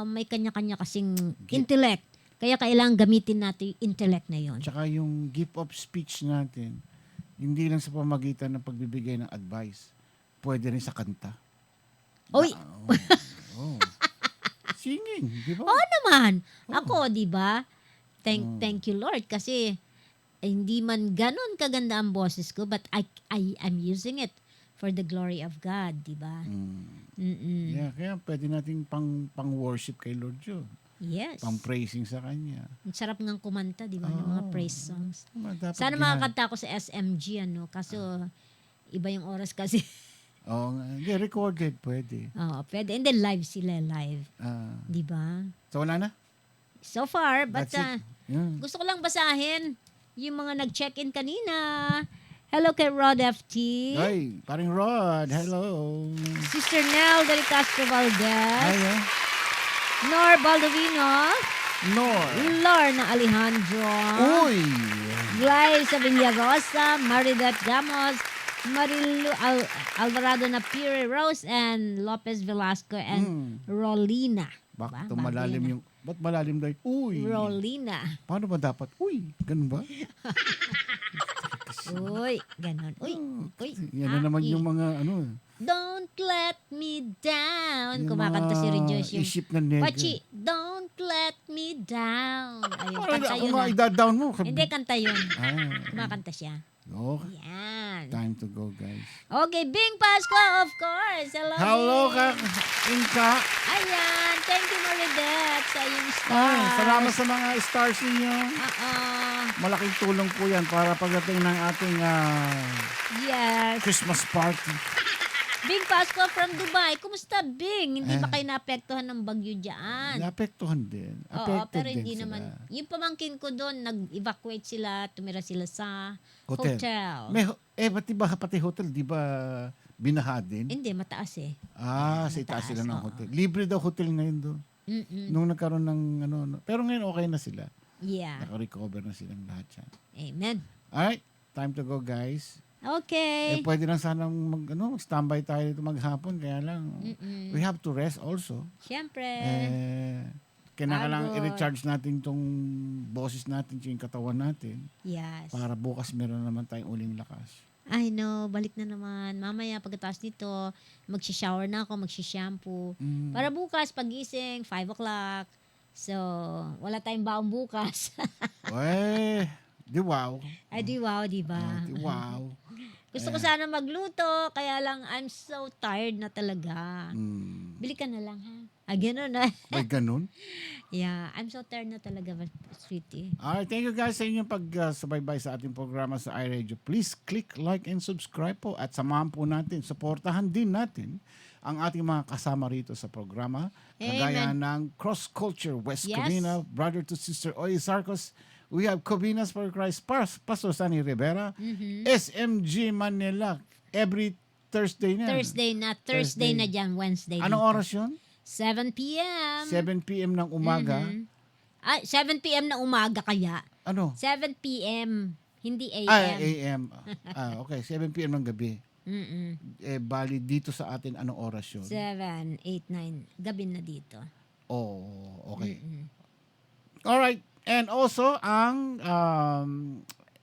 may kanya-kanya kasing intellect. Kaya kailangan gamitin natin yung intellect na yon. Tsaka yung gift of speech natin, hindi lang sa pamagitan ng pagbibigay ng advice. Pwede rin sa kanta. Oy! Oh. Singing, di ba? Oo naman. Ako, di ba? Thank you, Lord. Kasi hindi man ganon kaganda ang boses ko, but I'm using it for the glory of God, di ba? Yeah, kaya pwede nating pang-worship kay Lord yun. Yes. Pang-praising sa Kanya. Ang sarap ng kumanta, di ba? Ng mga praise songs. Dapat Sana makakanta ako sa SMG, kaso iba yung oras kasi. Oo nga. Hindi, recorded, pwede. Oo, pwede. And then live sila, live. Di ba? So, wala na? So far, but That's it. Yeah. gusto ko lang basahin yung mga nag-check-in kanina. Hello kay Rod FT. Ay, paring Rod, hello. Sister Nell Del Castro Valdez. Ay, Nor Baldovino. Lorna Alejandro. Uy! Glyza Villarosa. Maridet Gamos. Marilu Alvarado Napire Rose and Lopez Velasco and Rolina. Bakit malalim yung... Ba't malalim daw? Uy! Rolina. Paano ba dapat? Uy! Ganun ba? Uy, ganon. Uy. Yan na naman yung mga Don't let me down. Yung Kumakanta si Rejoice yung isip na nega. Pachi, don't let me down. Ayun, kanta Ako yun nga, i-down mo. Hindi, kanta yun. Kumakanta siya. Okay. Yan. Time to go, guys. Okay, Bing Pasco, of course. Hello, Inka. Ayan. Thank you, Maridet, sa iyong stars. Salamat sa mga stars ninyo. Malaking tulong po yan para pagdating ng ating yes. Christmas party. Bing Pasco from Dubai. Kumusta, Bing? Hindi ba kayo naapektuhan ng bagyo dyan? Naapektuhan din. Oo, pero hindi naman. Yung pamangkin ko doon, nag-evacuate sila, tumira sila sa hotel. Ba't diba pati hotel, di ba binaha din? Hindi, mataas eh. Sa itaas sila ng hotel. Libre daw hotel ngayon doon. Nung nagkaroon ng pero ngayon okay na sila. Yeah. Naka-recover na silang lahat yan. Amen. Alright, time to go, guys. Okay. Pwede lang sanang standby tayo dito maghapon, kaya lang we have to rest also. Siyempre. Kailangan i-recharge natin tong boses natin, yung katawan natin. Yes. Para bukas meron naman tayong uling lakas. I know, balik na naman. Mamaya pagkatapos nito, magsishower na ako, magsishampoo. Para bukas, pagising, 5 o'clock. So, wala tayong baong bukas. Di wow. Ay, di wow, di ba? Di wow. Gusto ko sana magluto, kaya lang I'm so tired na talaga. Bili ka na lang, ha? Ganun na. May ganun? Yeah, I'm so tired na talaga, sweetie. Alright, thank you guys sa inyong pagsubaybay sa ating programa sa iRadio. Please click like and subscribe po at samahan po natin, supportahan din natin ang ating mga kasama rito sa programa. Kagaya ng Cross Culture West Covina, Brother to Sister Oy Sarcos. We have Covinas for Christ, Pastor Sunny Rivera, SMG Manila, every Thursday na. Thursday na dyan, Wednesday. Anong oras yun? 7 p.m. 7 p.m. ng umaga. 7 p.m. na umaga kaya. Ano? 7 p.m. Hindi a.m. A.m. Okay, 7 p.m. ng gabi. Bali dito sa atin, anong oras yun? 7, 8, 9. Gabi na dito. Okay. Alright. And also, ang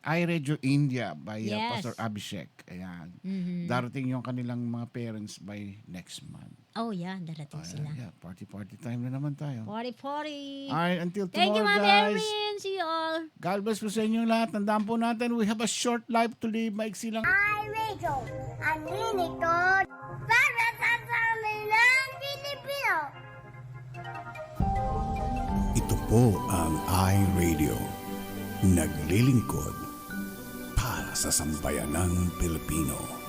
iRadio India by Pastor Abhishek. Ayan. Darating yung kanilang mga parents by next month. Oh, yeah. Darating sila. Yeah, party time na naman tayo. Party. Alright, until Thank you, tomorrow, Ma'am guys. Erin. See you all. God bless po sa inyong lahat. Tandaan po natin, we have a short life to live. Maiksi lang. iRadio, ang linikod para sa ng Pilipino. Ito po ang iRadio, naglilingkod para sa sambayanang Pilipino.